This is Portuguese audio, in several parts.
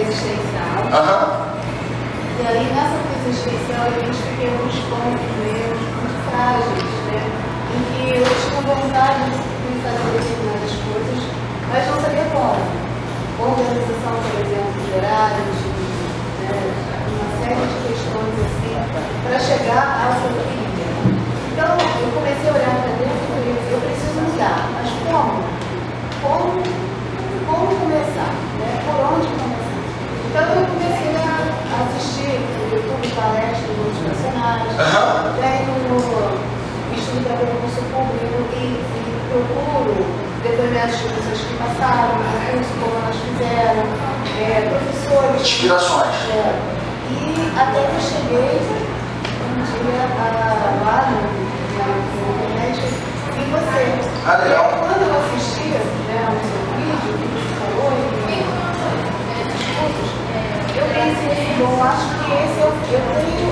existencial. E aí, nessa crise existencial, eu identifiquei alguns pontos meus muito frágeis, né? Em que eu tinha vontade de fazer determinadas coisas, mas não sabia como. Organização, por exemplo, de horários, né? Uma série de questões assim, para chegar ao que eu queria. Então, eu comecei a olhar para dentro e falei, eu preciso mudar, mas como? Como começar? Né? Por onde começar? Então, eu comecei a assistir no YouTube palestras motivacionais, venho no estudo para concurso público e procuro depoimentos de pessoas que passaram, curso como elas fizeram, professores. Inspirações. E até que eu cheguei um dia lá na internet e você. Legal. Quando eu assisti o seu vídeo, que você falou, eu pensei, bom, acho que esse eu tenho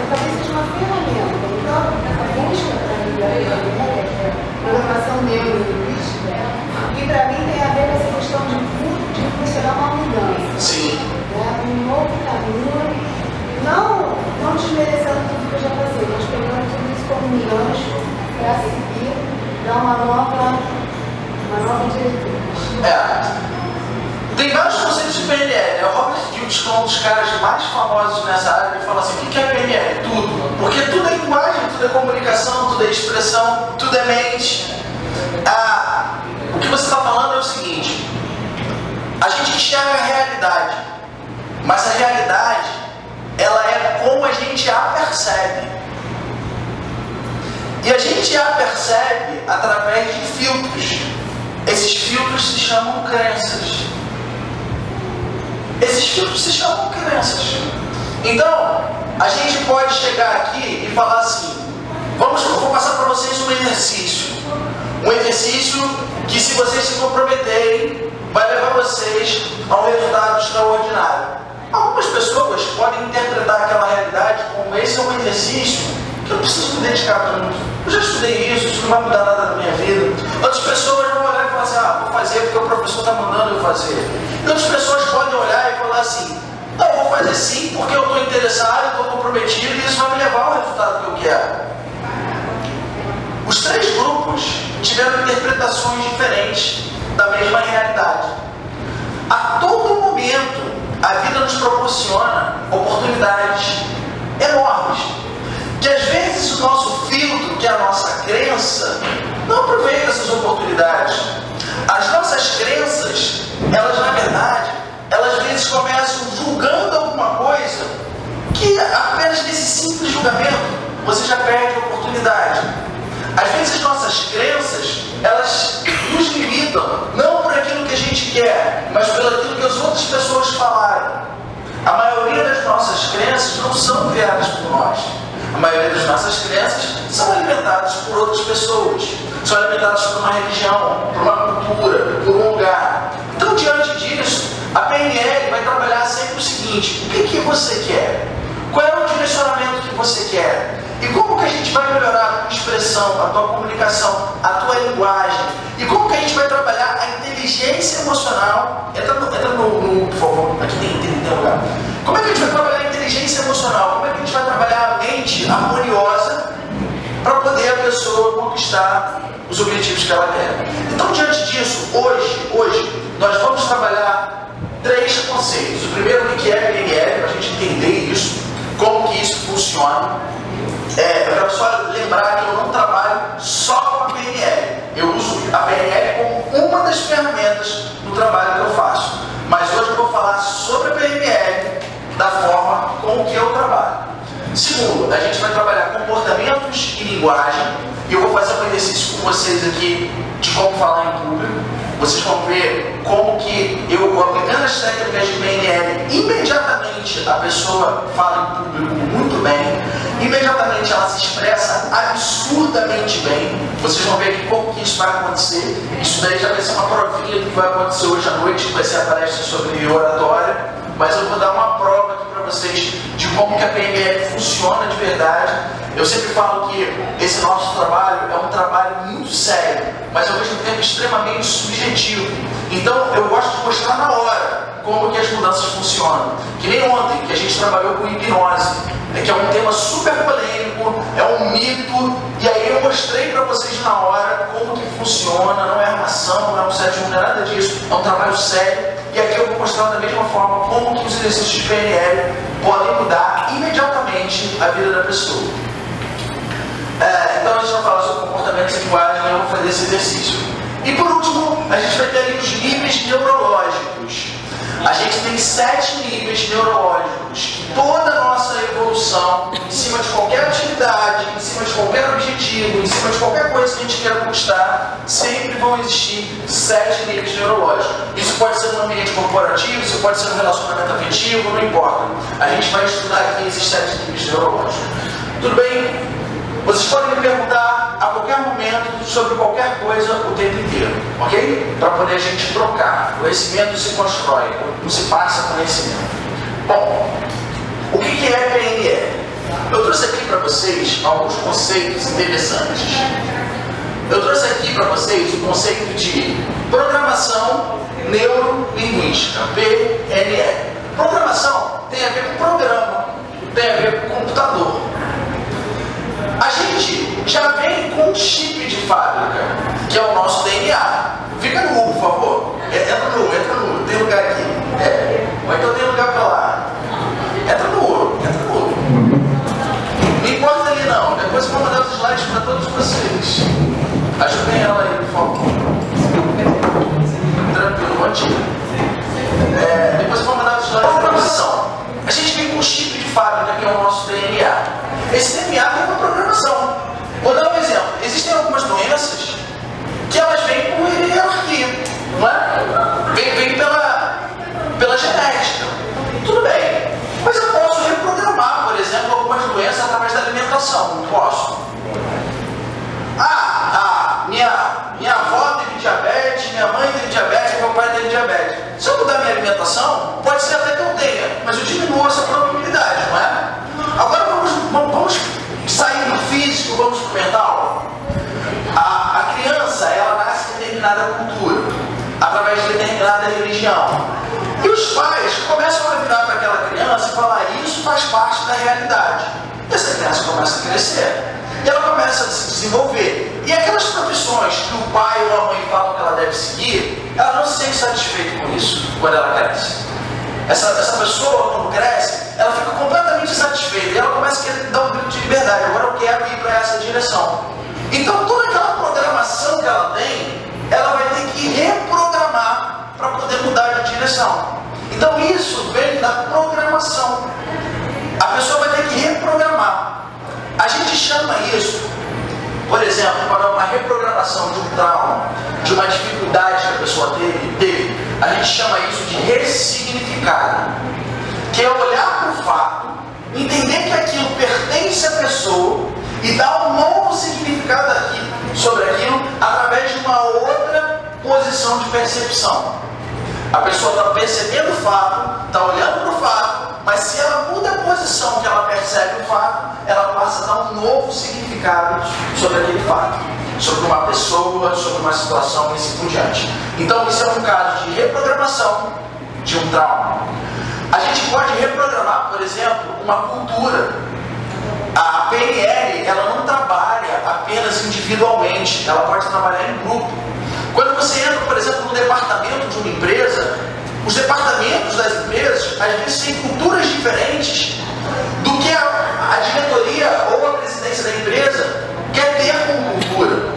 talvez seja uma ferramenta. Então, a busca para mim da PNL, programação neurolinguística, que para mim tem a ver com essa questão de funcionar uma mudança. Sim. Um novo caminho, não desmerecendo tudo que eu já passei, mas pegando tudo isso como um gancho para seguir, dar uma nova diretriz. Tem vários conceitos de PNL. O Robert Dilts, que é um dos caras mais famosos nessa área, ele fala assim: o que é PNL? Tudo. Porque tudo é linguagem, tudo é comunicação, tudo é expressão, tudo é mente. O que você está falando é o seguinte: a gente enxerga a realidade, mas a realidade, ela é como a gente a percebe. E a gente a percebe através de filtros. Esses filtros se chamam crenças. Esses filtros se chamam crenças. Então, a gente pode chegar aqui e falar assim: eu vou passar para vocês um exercício. Um exercício que, se vocês se comprometerem, vai levar vocês a um resultado extraordinário. Algumas pessoas podem interpretar aquela realidade como: esse é um exercício que eu preciso me dedicar tanto. Eu já estudei isso não vai mudar nada na minha vida. Outras pessoas vão olhar e falar assim: vou fazer porque o professor está mandando eu fazer. E outras pessoas podem olhar e falar assim: não, eu vou fazer sim porque eu estou interessado, estou comprometido e isso vai me levar ao resultado que eu quero. Os três grupos tiveram interpretações diferentes da mesma realidade. A todo momento, a vida nos proporciona oportunidades enormes, que às vezes o nosso filtro, que é a nossa crença, não aproveita essas oportunidades. As nossas crenças, elas na verdade, elas às vezes começam julgando alguma coisa que apenas nesse simples julgamento você já perde a oportunidade. Às vezes as nossas crenças, elas nos limitam, não por aquilo que a gente quer, mas pelo aquilo que as outras pessoas falaram. A maioria das nossas crenças não são criadas por nós. A maioria das nossas crenças são alimentadas por outras pessoas, são alimentadas por uma religião, por uma cultura, por um lugar. Então, diante disso, a PNL vai trabalhar sempre o seguinte: o que você quer? Qual é o direcionamento que você quer? E como que a gente vai melhorar a tua expressão, a tua comunicação, a tua linguagem? E como que a gente vai trabalhar a inteligência emocional? Entra no por favor, aqui tem um lugar. Como é que a gente vai trabalhar a inteligência emocional? Como é que a gente vai trabalhar a mente harmoniosa para poder a pessoa conquistar os objetivos que ela quer? Então, diante disso, hoje nós vamos trabalhar três conceitos. O primeiro, o que é PNL, para a gente entender isso, como que isso funciona. Eu quero só lembrar que eu não trabalho só com a PNL. Eu uso a PNL como uma das ferramentas no trabalho que eu faço. Mas hoje eu vou falar sobre a PNL da forma com que eu trabalho. Segundo, a gente vai trabalhar comportamentos e linguagem. E eu vou fazer um exercício com vocês aqui de como falar em público. Vocês vão ver como que eu, aplicando as técnicas de PNL, imediatamente a pessoa fala em público muito bem, imediatamente ela se expressa absurdamente bem. Vocês vão ver que como que isso vai acontecer. Isso daí já vai ser uma provinha do que vai acontecer hoje à noite, que vai ser a palestra sobre oratória. Mas eu vou dar uma prova aqui para vocês de como que a PNL funciona de verdade. Eu sempre falo que esse nosso trabalho é um trabalho muito sério, mas ao mesmo tempo extremamente subjetivo. Então eu gosto de mostrar na hora como que as mudanças funcionam. Que nem ontem, que a gente trabalhou com hipnose, que é um tema super polêmico, é um mito, e aí eu mostrei para vocês na hora como que funciona, não é armação, não é um 7-1, não é nada disso, é um trabalho sério, e aqui eu vou mostrar da mesma forma como que os exercícios de PNL podem mudar imediatamente a vida da pessoa. Então a gente vai falar sobre comportamentos e linguagem, e eu vou fazer esse exercício. E por último, a gente vai ter ali os níveis neurológicos. A gente tem 7 níveis neurológicos. Toda a nossa evolução, em cima de qualquer atividade, em cima de qualquer objetivo, em cima de qualquer coisa que a gente queira conquistar, sempre vão existir 7 níveis neurológicos. Isso pode ser no ambiente corporativo, isso pode ser no relacionamento afetivo, não importa. A gente vai estudar aqui esses 7 níveis neurológicos. Tudo bem? Vocês podem me perguntar a qualquer momento sobre qualquer coisa o tempo inteiro, ok? Para poder a gente trocar. O conhecimento se constrói, não se passa conhecimento. Bom, o que é PNL? Eu trouxe aqui para vocês alguns conceitos interessantes. Eu trouxe aqui para vocês o conceito de programação neurolinguística, PNL. Programação tem a ver com programa, tem a ver com computador. A gente já vem com um chip de fábrica, que é o nosso DNA. Fica no U, por favor. Entra no U, tem lugar aqui. Ou então tem lugar pra lá. Entra no U. Não importa ali não, depois eu vou mandar os slides para todos vocês. Ajudem ela aí, por favor. Tranquilo, bom dia. Depois eu vou mandar os slides para posição. A gente vem com um chip de fábrica, que é o nosso DNA. Esse DNA tem uma programação. Vou dar um exemplo. Existem algumas doenças que elas vêm por hierarquia, não é? Vem pela genética. Tudo bem. Mas eu posso reprogramar, por exemplo, algumas doenças através da alimentação. Não posso. Minha avó teve diabetes, minha mãe teve diabetes, meu pai teve diabetes. Se eu mudar minha alimentação, pode ser até que eu tenha, mas eu diminuo essa probabilidade, não é? Agora vamos sair do físico, vamos para o mental. A criança, ela nasce em determinada cultura, através de determinada religião. E os pais começam a virar para aquela criança e falar: isso faz parte da realidade. E essa criança começa a crescer. E ela começa a se desenvolver. E aquelas profissões que o pai ou a mãe falam que ela deve seguir, ela não se sente satisfeita com isso quando ela cresce. Essa pessoa, quando cresce, ela fica completamente insatisfeita e ela começa a querer dar um grito de liberdade. Agora eu quero ir para essa direção. Então toda aquela programação que ela tem, ela vai ter que reprogramar para poder mudar de direção. Então isso vem da programação. A pessoa vai ter que reprogramar. A gente chama isso, por exemplo, para uma reprogramação de um trauma, de uma dificuldade que a pessoa teve, a gente chama isso de ressignificado, que é olhar para o fato, entender que aquilo pertence à pessoa e dar um novo significado sobre aquilo através de uma outra posição de percepção. A pessoa está percebendo o fato, está olhando para o fato, mas se ela muda a posição que ela percebe o fato, ela passa a dar um novo significado sobre aquele fato, sobre uma pessoa, sobre uma situação e assim por diante. Então isso é um caso de reprogramação de um trauma. A gente pode reprogramar, por exemplo, uma cultura. A PNL, ela não trabalha apenas individualmente, ela pode trabalhar em grupo. Quando você entra, por exemplo, no departamento de uma empresa, os departamentos das empresas, às vezes, têm culturas diferentes do que a diretoria ou a presidência da empresa quer ter como cultura.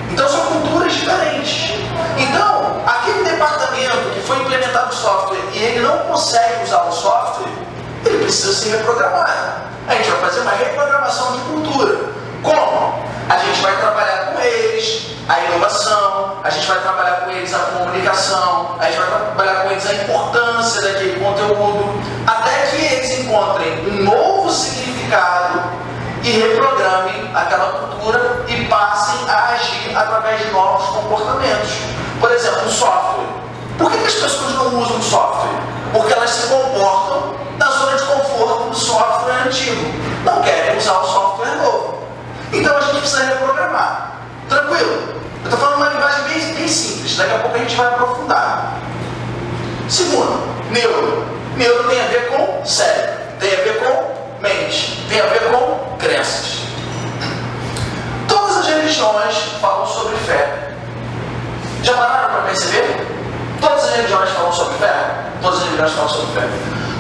Então, são culturas diferentes. Então, aquele departamento que foi implementado o software e ele não consegue usar o software, ele precisa ser reprogramado. A gente vai fazer uma reprogramação de cultura. Como? A gente vai trabalhar com eles a inovação, a gente vai trabalhar com eles a comunicação, a gente vai trabalhar com eles a importância daquele conteúdo, até que eles encontrem um novo significado e reprogramem aquela cultura e passem a agir através de novos comportamentos. Por exemplo, o software. Por que as pessoas não usam software? Porque elas se comportam na zona de conforto do software antigo. Não querem usar o software novo. Então a gente precisa reprogramar. Tranquilo? Eu estou falando uma linguagem bem simples. Daqui a pouco a gente vai aprofundar. Segundo, Neuro. Neuro tem a ver com cérebro, tem a ver com mente, tem a ver com crenças. Todas as religiões falam sobre fé. Já pararam para perceber? Todas as religiões falam sobre fé? Todas as religiões falam sobre fé.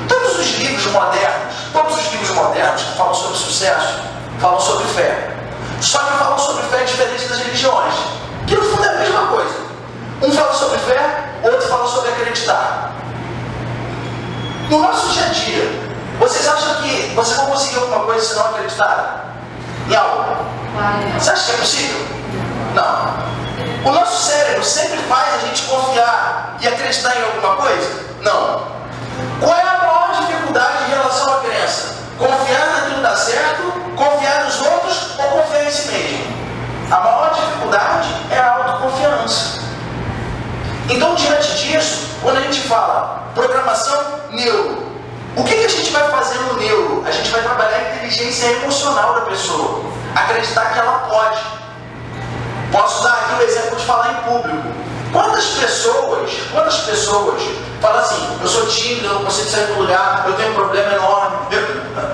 Todos os livros modernos que falam sobre sucesso, falam sobre fé. Só que falam sobre fé diferente das religiões, que no fundo é a mesma coisa. Um fala sobre fé, outro fala sobre acreditar. No nosso dia a dia, vocês acham que vocês vão conseguir alguma coisa se não acreditar em algo? Você acha que é possível? Não. O nosso cérebro sempre faz a gente confiar e acreditar em alguma coisa? Não. Qual é a maior dificuldade em relação à crença? Confiar naquilo que dá certo, confiar nos outros ou confiar em si mesmo? A maior dificuldade é a autoconfiança. Então, diante disso, quando a gente fala programação neuro, o que a gente vai fazer no neuro? A gente vai trabalhar a inteligência emocional da pessoa, acreditar que ela pode. Posso dar aqui o exemplo de falar em público. Quantas pessoas falam assim, eu sou tímido, eu não consigo sair do lugar, eu tenho um problema enorme.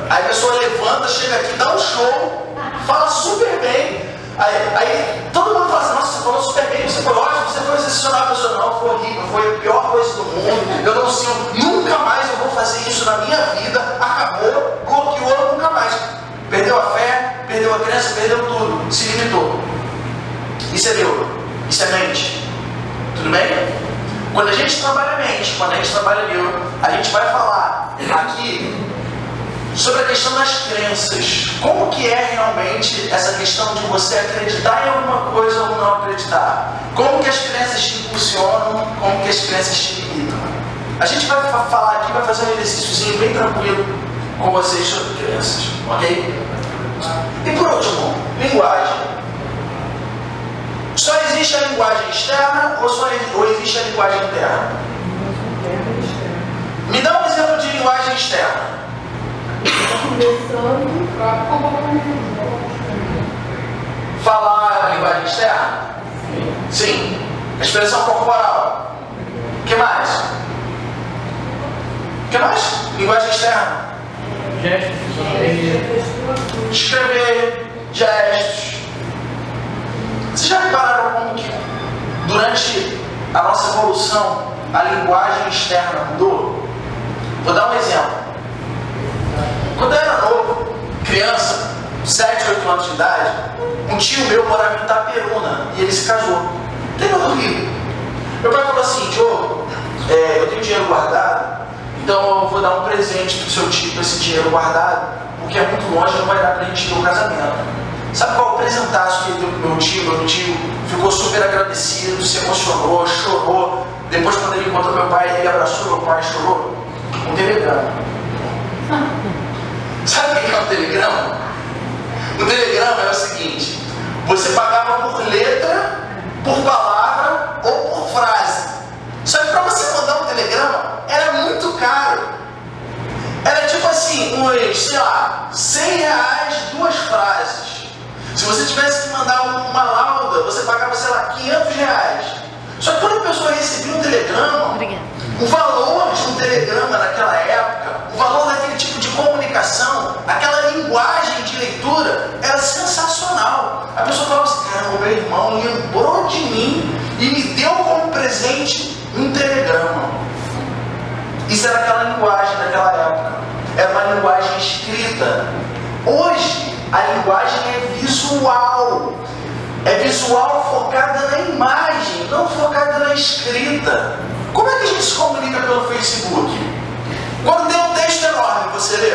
Aí a pessoa levanta, chega aqui, dá um show, fala super bem. Aí todo mundo fala assim, nossa, você falou super bem, você foi ótimo, você foi excepcional. A pessoa, não, foi horrível, foi a pior coisa do mundo, eu não sei, nunca mais eu vou fazer isso na minha vida, acabou, bloqueou, nunca mais. Perdeu a fé, perdeu a crença, perdeu tudo, se limitou. Isso é neuro, isso é mente. Tudo bem? Quando a gente trabalha a mente, quando a gente trabalha neuro, a gente vai falar aqui sobre a questão das crenças. Como que é realmente essa questão de você acreditar em alguma coisa ou não acreditar? Como que as crenças te impulsionam, como que as crenças te limitam? A gente vai falar aqui, vai fazer um exercíciozinho bem tranquilo com vocês sobre crenças, ok? E por último, linguagem. Só existe a linguagem externa ou existe a linguagem interna? Me dá um exemplo de linguagem externa. Falar é a linguagem externa? Sim. Expressão corporal. O que mais? O que mais? Linguagem externa. Gestos. Escrever, gestos. Vocês já repararam como que durante a nossa evolução a linguagem externa mudou? Vou dar um exemplo. Quando eu era novo, criança, 7, 8 anos de idade, um tio meu morava em Itaperuna e ele se casou. Interior do Rio. Meu pai falou assim, Diogo, eu tenho dinheiro guardado, então eu vou dar um presente pro seu tio com esse dinheiro guardado, porque é muito longe, não vai dar pra gente ir ao casamento. Sabe qual o presentaço que ele deu pro meu tio? Meu tio ficou super agradecido, se emocionou, chorou. Depois, quando ele encontrou meu pai, ele abraçou meu pai e chorou. Um telegrama. Sabe o que é um telegrama? O telegrama é o seguinte: você pagava por letra, por palavra ou por frase. Só que para você mandar um telegrama era muito caro. Era tipo assim, uns, sei lá, R$100, 2 frases. Se você tivesse que mandar uma lauda, você pagava, sei lá, R$500. Só que quando a pessoa recebia um telegrama, o valor de um telegrama naquela época, o valor daquele tipo de comunicação, aquela linguagem de leitura, era sensacional. A pessoa falava assim, caramba, meu irmão lembrou de mim e me deu como presente um telegrama. Isso era aquela linguagem daquela época. Era uma linguagem escrita. Hoje, a linguagem é visual. É visual focada na imagem, não focada na escrita. Como é que a gente se comunica pelo Facebook? Quando tem um texto enorme, você lê?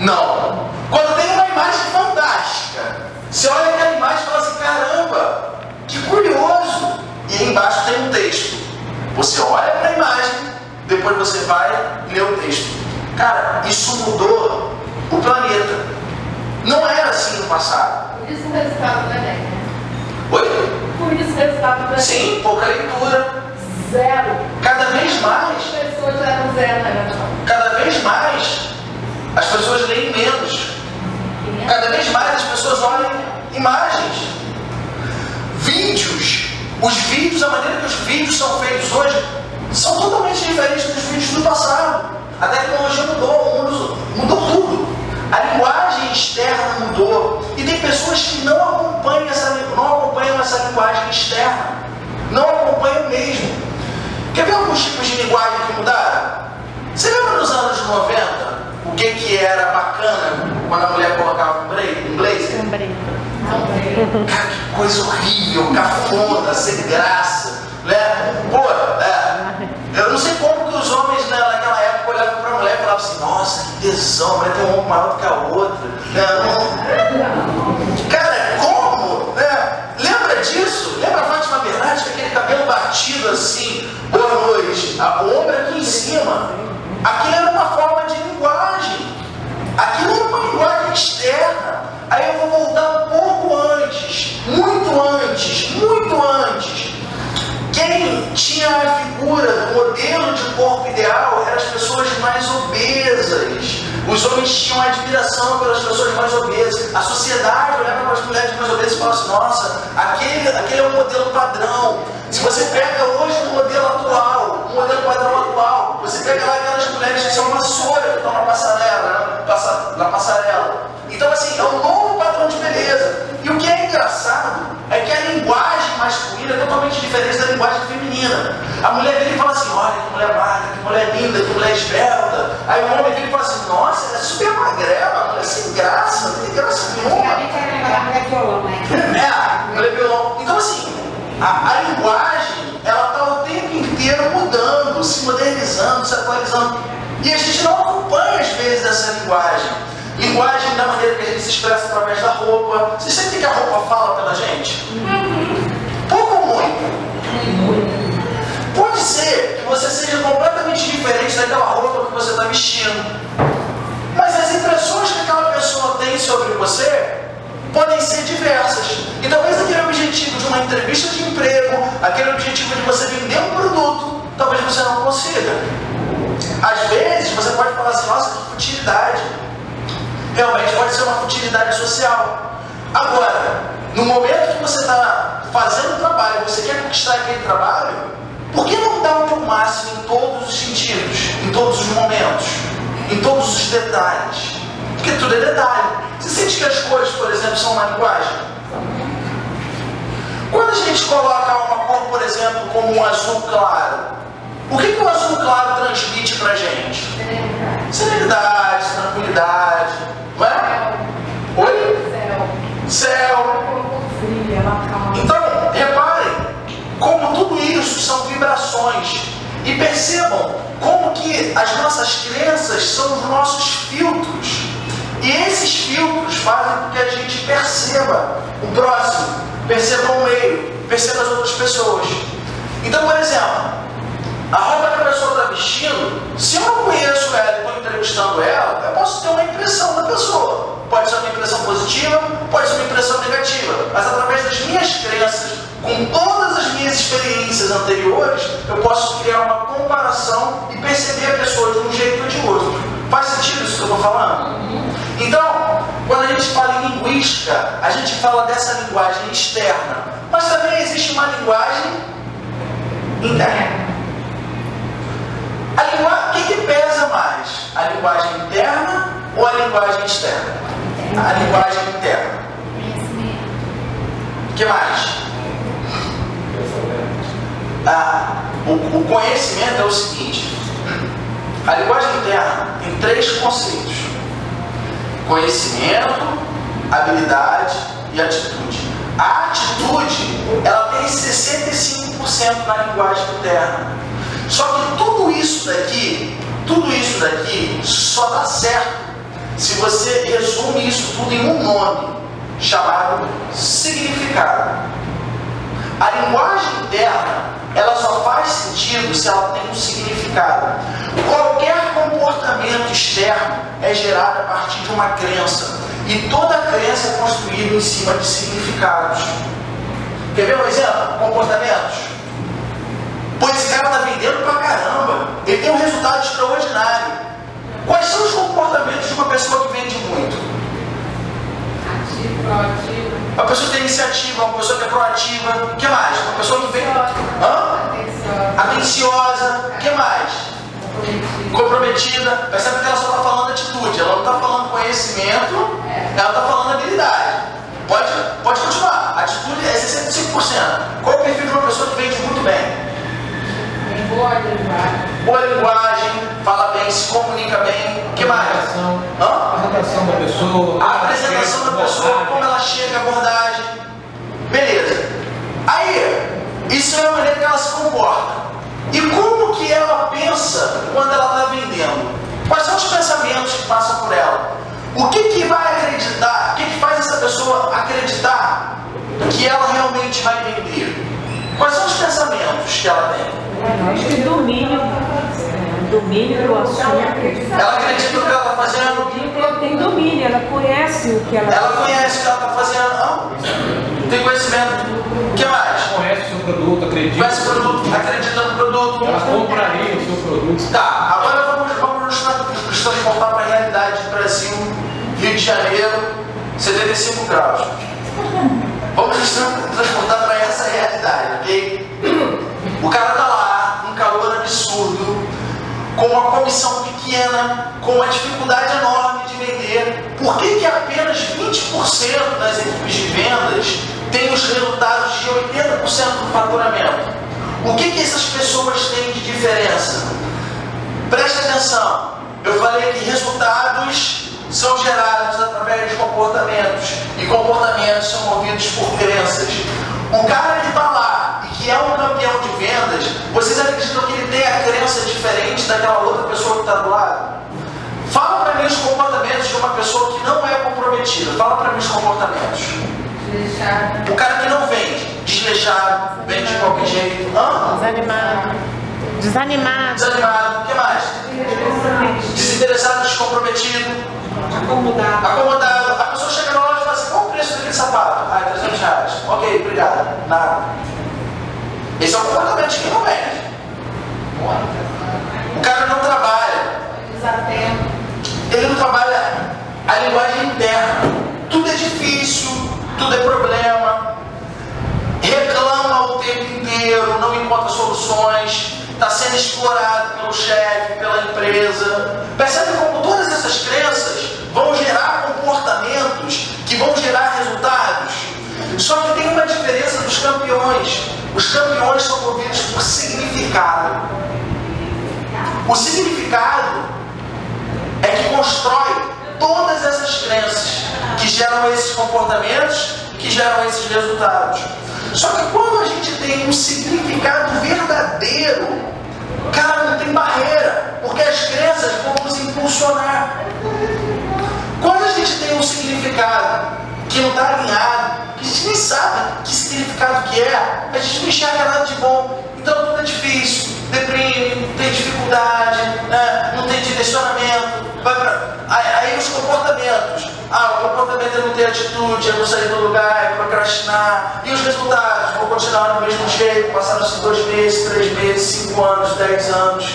Não. Quando tem uma imagem fantástica, você olha aquela imagem e fala assim, caramba, que curioso. E aí embaixo tem um texto. Você olha para a imagem, depois você vai ler o texto. Cara, isso mudou o planeta. Não era assim no passado. Por isso o resultado não é bem, né? Oi? Por isso o resultado não é bem. Sim, pouca leitura. Zero. Cada vez mais. As pessoas eram zero na geração. Cada vez mais as pessoas leem menos. Cada vez mais as pessoas olham imagens. Vídeos. Os vídeos, a maneira que os vídeos são feitos hoje, são totalmente diferentes dos vídeos do passado. A tecnologia mudou, o mundo mudou tudo. A linguagem externa mudou. E tem pessoas que não acompanham essa linguagem externa. Não acompanham mesmo. Quer ver alguns tipos de linguagem que mudaram? Você lembra nos anos 90 o que era bacana quando a mulher colocava um blazer? Cara, que coisa horrível, cafona, sem graça, né? Pô, eu não sei como que os homens, né, naquela época olhavam para a mulher e falavam assim: nossa, que tesão, a mulher tem um ombro maior do que a outra, né? Cara, como? Né? Lembra disso? Lembra a Fátima Bernardes com aquele cabelo batido assim, boa noite, o ombro aqui em cima? Aquilo era uma forma de linguagem, aquilo era uma linguagem externa. Aí eu vou voltar um pouco antes, muito antes. Quem tinha a figura do modelo de corpo ideal eram as pessoas mais obesas. Os homens tinham admiração pelas pessoas mais obesas. A sociedade olhava para as mulheres mais obesas e falava assim: nossa, aquele é o modelo padrão. Se você pega hoje o modelo atual, o modelo padrão atual, você pega lá aquelas mulheres que são vassoura, que estão na passarela. Então, assim, é um novo padrão de beleza. E o que é engraçado é que a linguagem masculina é totalmente diferente da linguagem feminina. A mulher vira e fala assim: olha, que mulher magra, que mulher linda, que mulher esbelta. Aí o homem vira e fala assim: nossa, ela é super magrela, mulher sem graça, não tem graça nenhuma. Mulher violão, né? Mulher violão. Então, assim, a linguagem, ela está o tempo inteiro mudando, se modernizando, se atualizando. E a gente não acompanha, às vezes, essa linguagem. Linguagem da maneira que a gente se expressa através da roupa. Vocês sentem que a roupa fala pela gente? Pouco ou muito? Pode ser que você seja completamente diferente daquela roupa que você está vestindo. Mas as impressões que aquela pessoa tem sobre você podem ser diversas. E talvez aquele objetivo de uma entrevista de emprego, aquele objetivo de você vender um produto, talvez você não consiga. Às vezes você pode falar assim: nossa, que futilidade. Realmente pode ser uma futilidade social. Agora, no momento que você está fazendo o trabalho, você quer conquistar aquele trabalho, por que não dar o teu máximo em todos os sentidos, em todos os momentos, em todos os detalhes? Porque tudo é detalhe. Você sente que as cores, por exemplo, são uma linguagem? Quando a gente coloca uma cor, por exemplo, como um azul claro, o que o azul claro transmite pra gente? Serenidade, tranquilidade, não é? Oi? Céu. Então, reparem como tudo isso são vibrações. E percebam como que as nossas crenças são os nossos filtros. E esses filtros fazem com que a gente perceba o próximo, perceba o meio, perceba as outras pessoas. Então, por exemplo, a roupa que a pessoa está vestindo, se eu não conheço ela e estou entrevistando ela, eu posso ter uma impressão da pessoa. Pode ser uma impressão positiva, pode ser uma impressão negativa. Mas através das minhas crenças, com todas as minhas experiências anteriores, eu posso criar uma comparação e perceber a pessoa de um jeito ou de outro. Faz sentido isso que eu estou falando? Então, quando a gente fala em linguística, a gente fala dessa linguagem externa. Mas também existe uma linguagem interna. O que pesa mais? A linguagem interna ou a linguagem externa? A linguagem interna. O que mais? O conhecimento é o seguinte: a linguagem interna tem 3 conceitos: conhecimento, habilidade e atitude. A atitude, ela tem 65% na linguagem interna. Só que tudo isso daqui só dá certo se você resume isso tudo em um nome chamado significado. A linguagem interna, ela só faz sentido se ela tem um significado. Qualquer comportamento externo é gerado a partir de uma crença. E toda crença é construída em cima de significados. Quer ver um exemplo? Comportamentos. Pois esse cara está vendendo pra caramba. Ele tem um resultado extraordinário. Quais são os comportamentos de uma pessoa que vende muito? Ativo, proativo. Uma pessoa que tem iniciativa, uma pessoa que é proativa. O que mais? Uma pessoa que vende... Atenciosa. comprometida. Percebe que ela só está falando atitude, ela não está falando conhecimento, ela está falando habilidade. Pode continuar. Atitude é 65%. Qual é o perfil de uma pessoa que vende muito bem? Boa linguagem. Boa linguagem, fala bem, se comunica bem. O que mais? A apresentação da pessoa. A apresentação da pessoa, como ela chega, a abordagem. Beleza. Aí, isso é a maneira que ela se comporta. E como que ela pensa quando ela está vendendo? Quais são os pensamentos que passam por ela? O que vai acreditar? O que faz essa pessoa acreditar que ela realmente vai vender? Quais são os pensamentos que ela tem? Acho que domínio do assunto. Ela acredita no que ela está fazendo? Ela tem domínio, ela conhece o que ela Ela conhece o que ela está fazendo? Não. Tem conhecimento. O que mais? Conhece o seu produto, acredita. Conhece o produto, acredita no produto. Ela compraria o seu produto. Tá, agora vamos nos transportar para a realidade do Brasil, Rio de Janeiro, 75 graus. Vamos nos transportar para essa realidade, ok? O cara tá lá, um calor absurdo, com uma comissão pequena, com uma dificuldade enorme de vender. Por que apenas 20% das equipes de vendas têm os resultados de 80% do faturamento? O que essas pessoas têm de diferença? Preste atenção, eu falei que resultados são gerados através de comportamentos, e comportamentos são movidos por crenças. O cara que está lá e que é um campeão de vendas, vocês acreditam que ele tem a crença diferente daquela outra pessoa que está do lado? Fala para mim os comportamentos de uma pessoa que não é comprometida. Fala para mim os comportamentos. Desleixado. O cara que não vende, desleixado, vende de qualquer jeito. Desanimado. Desanimado. O que mais? Desinteressado, descomprometido. Acomodado. A pessoa chega na loja e fala assim: qual o preço daquele sapato? Ah, R$300. Ok, obrigado. Nada. Esse é o comportamento de quem não vende. O cara não trabalha. Ele não trabalha a linguagem interna. Tudo é difícil, tudo é problema. Reclama o tempo inteiro, não encontra soluções. Está sendo explorado pelo chefe, pela empresa. Percebe como todas essas crenças vão gerar comportamentos que vão gerar resultados? Só que tem uma diferença dos campeões. Os campeões são movidos por significado. O significado é que constrói todas essas crenças que geram esses comportamentos, que geram esses resultados. Só que quando a gente tem um significado verdadeiro, cara, não tem barreira, porque as crenças vão nos impulsionar. Quando a gente tem um significado que não está alinhado, que a gente nem sabe que significado que é, a gente não enxerga nada de bom, então tudo é difícil, deprime, tem dificuldade, né? Não tem direcionamento. Aí os comportamentos. O comportamento é não ter atitude, é não sair do lugar, é procrastinar. E os resultados? Vou continuar do mesmo jeito, passaram-se 2 meses, 3 meses, 5 anos, 10 anos.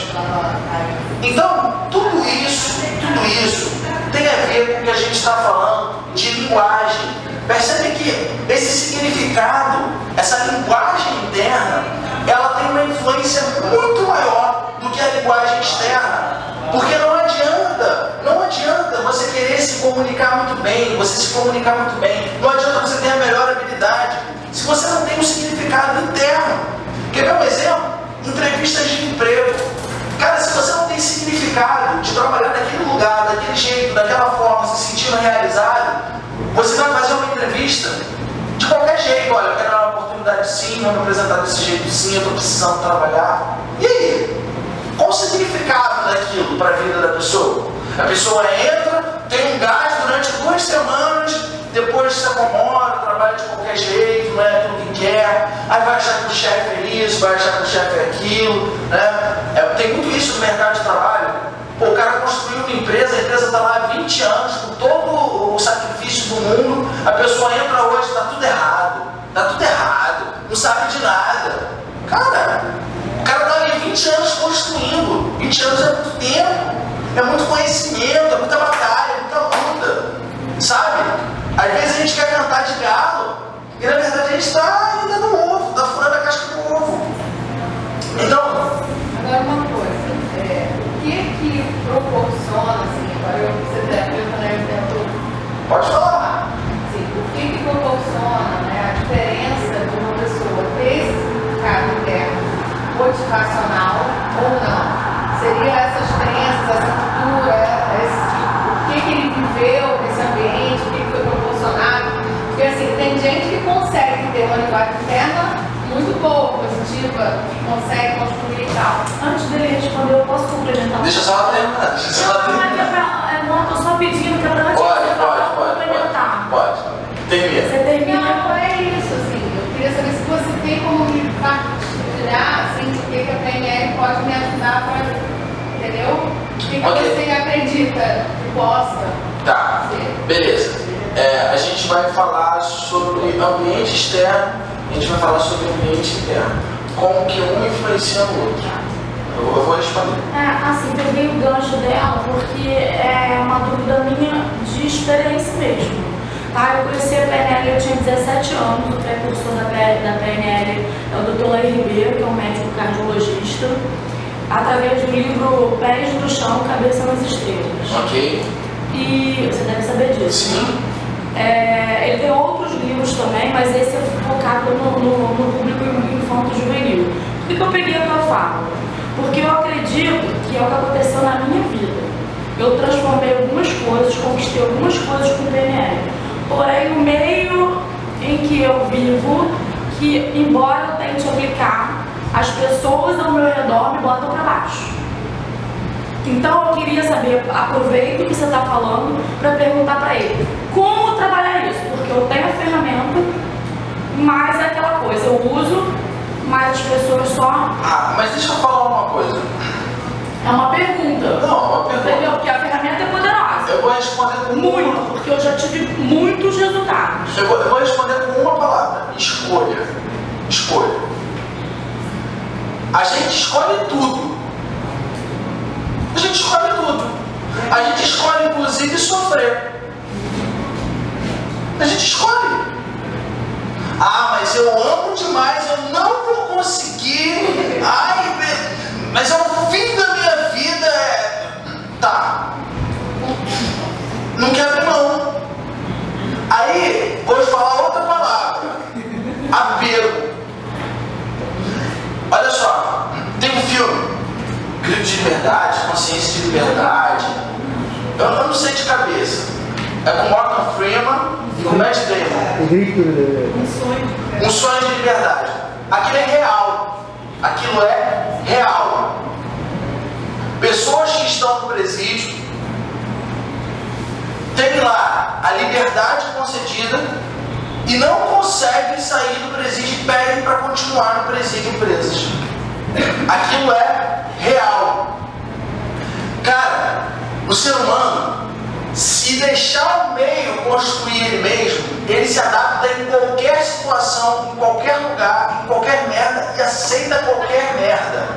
Então, tudo isso tem a ver com o que a gente está falando de linguagem. Percebe que esse significado, essa linguagem interna, ela tem uma influência muito maior do que a linguagem externa. Porque não adianta você querer se comunicar muito bem, você se comunicar muito bem. Não adianta você ter a melhor habilidade se você não tem um significado interno. Quer ver um exemplo? Entrevistas de emprego. Cara, se você não tem significado de trabalhar naquele lugar, daquele jeito, daquela forma, se sentindo realizado, você vai fazer uma entrevista de qualquer jeito. Olha, eu quero dar uma oportunidade sim, vou me apresentar desse jeito sim, eu estou precisando trabalhar. E aí? Qual o significado daquilo para a vida da pessoa? A pessoa entra, tem um gás durante 2 semanas, depois se acomoda, trabalha de qualquer jeito, não é aquilo que quer, aí vai achar que o chefe é isso, vai achar que o chefe é aquilo, né? Tem muito isso no mercado de trabalho. Pô, o cara construiu uma empresa, a empresa está lá há 20 anos, com todo o sacrifício do mundo, a pessoa entra hoje, está tudo errado, não sabe de nada. Cara, o cara está ali 20 anos construindo, 20 anos é muito tempo, é muito conhecimento, é muita batalha, é muita luta, sabe? Às vezes a gente quer cantar de galo, e na verdade a gente está ainda no ovo, está furando a casca do ovo. Então, agora uma coisa, o que motivacional ou não? Seria essas crenças, essa cultura, o que ele viveu nesse ambiente, o que foi proporcionado? Porque assim, tem gente que consegue ter uma linguagem interna muito boa, positiva, que consegue construir e tal. Antes dele responder, eu posso complementar? Deixa só ela terminar. Não, eu tô só pedindo que ela Pode. complementar. Pode. Termina. Você termina. Não, é isso, assim. Eu queria saber se você tem como me partilhar, assim, o que a PNL pode me ajudar para, entendeu? O que você acredita que possa Tá, ser? beleza. A gente vai falar sobre ambiente externo, a gente vai falar sobre ambiente interno. Como que um influencia no outro. Eu vou responder. Assim, peguei o gancho dela porque é uma dúvida minha de experiência mesmo. Tá? Eu conheci a PNL, eu tinha 17 anos, o precursor da PNL é o Dr. Laí Ribeiro, que é um médico cardiologista, através do livro Pés no Chão, Cabeça nas Estrelas. Ok. E você deve saber disso. Sim. Ele tem outros livros também, mas esse é focado no público infanto-juvenil. Por que eu peguei a tua fala? Porque eu acredito que é o que aconteceu na minha vida. Eu transformei algumas coisas, conquistei algumas coisas com o PNL. Porém, o meio em que eu vivo, que embora eu tente aplicar, as pessoas ao meu redor me botam para baixo. Então eu queria saber, aproveito que você está falando para perguntar para ele, como trabalhar isso? Porque eu tenho a ferramenta, mas é aquela coisa, eu uso, mas as pessoas só... Mas deixa eu falar uma coisa. É uma pergunta. Não, é uma pergunta. Entendeu? Porque a ferramenta é poderosa. Eu vou responder com Muito, porque eu já tive muitos resultados. Eu vou responder com uma palavra. Escolha. Escolha. A gente escolhe tudo. A gente escolhe tudo. A gente escolhe, inclusive, sofrer. A gente escolhe. Mas eu amo demais, eu não vou conseguir. Mas é o fim da minha vida. Tá. Não quero abrir mão. Aí, vou falar outra palavra. Apego. Olha só, tem um filme, Grito de Liberdade, Consciência de Liberdade. Eu não sei de cabeça. É com Morgan Freeman e com Matt Damon. Um sonho de liberdade. Aquilo é real. Aquilo é real. Pessoas que estão no presídio têm lá a liberdade concedida e não conseguem sair do presídio e pedem para continuar no presídio presas. Aquilo é real. Cara, o ser humano, se deixar o meio construir ele mesmo, ele se adapta em qualquer situação, em qualquer lugar, em qualquer merda e aceita qualquer merda.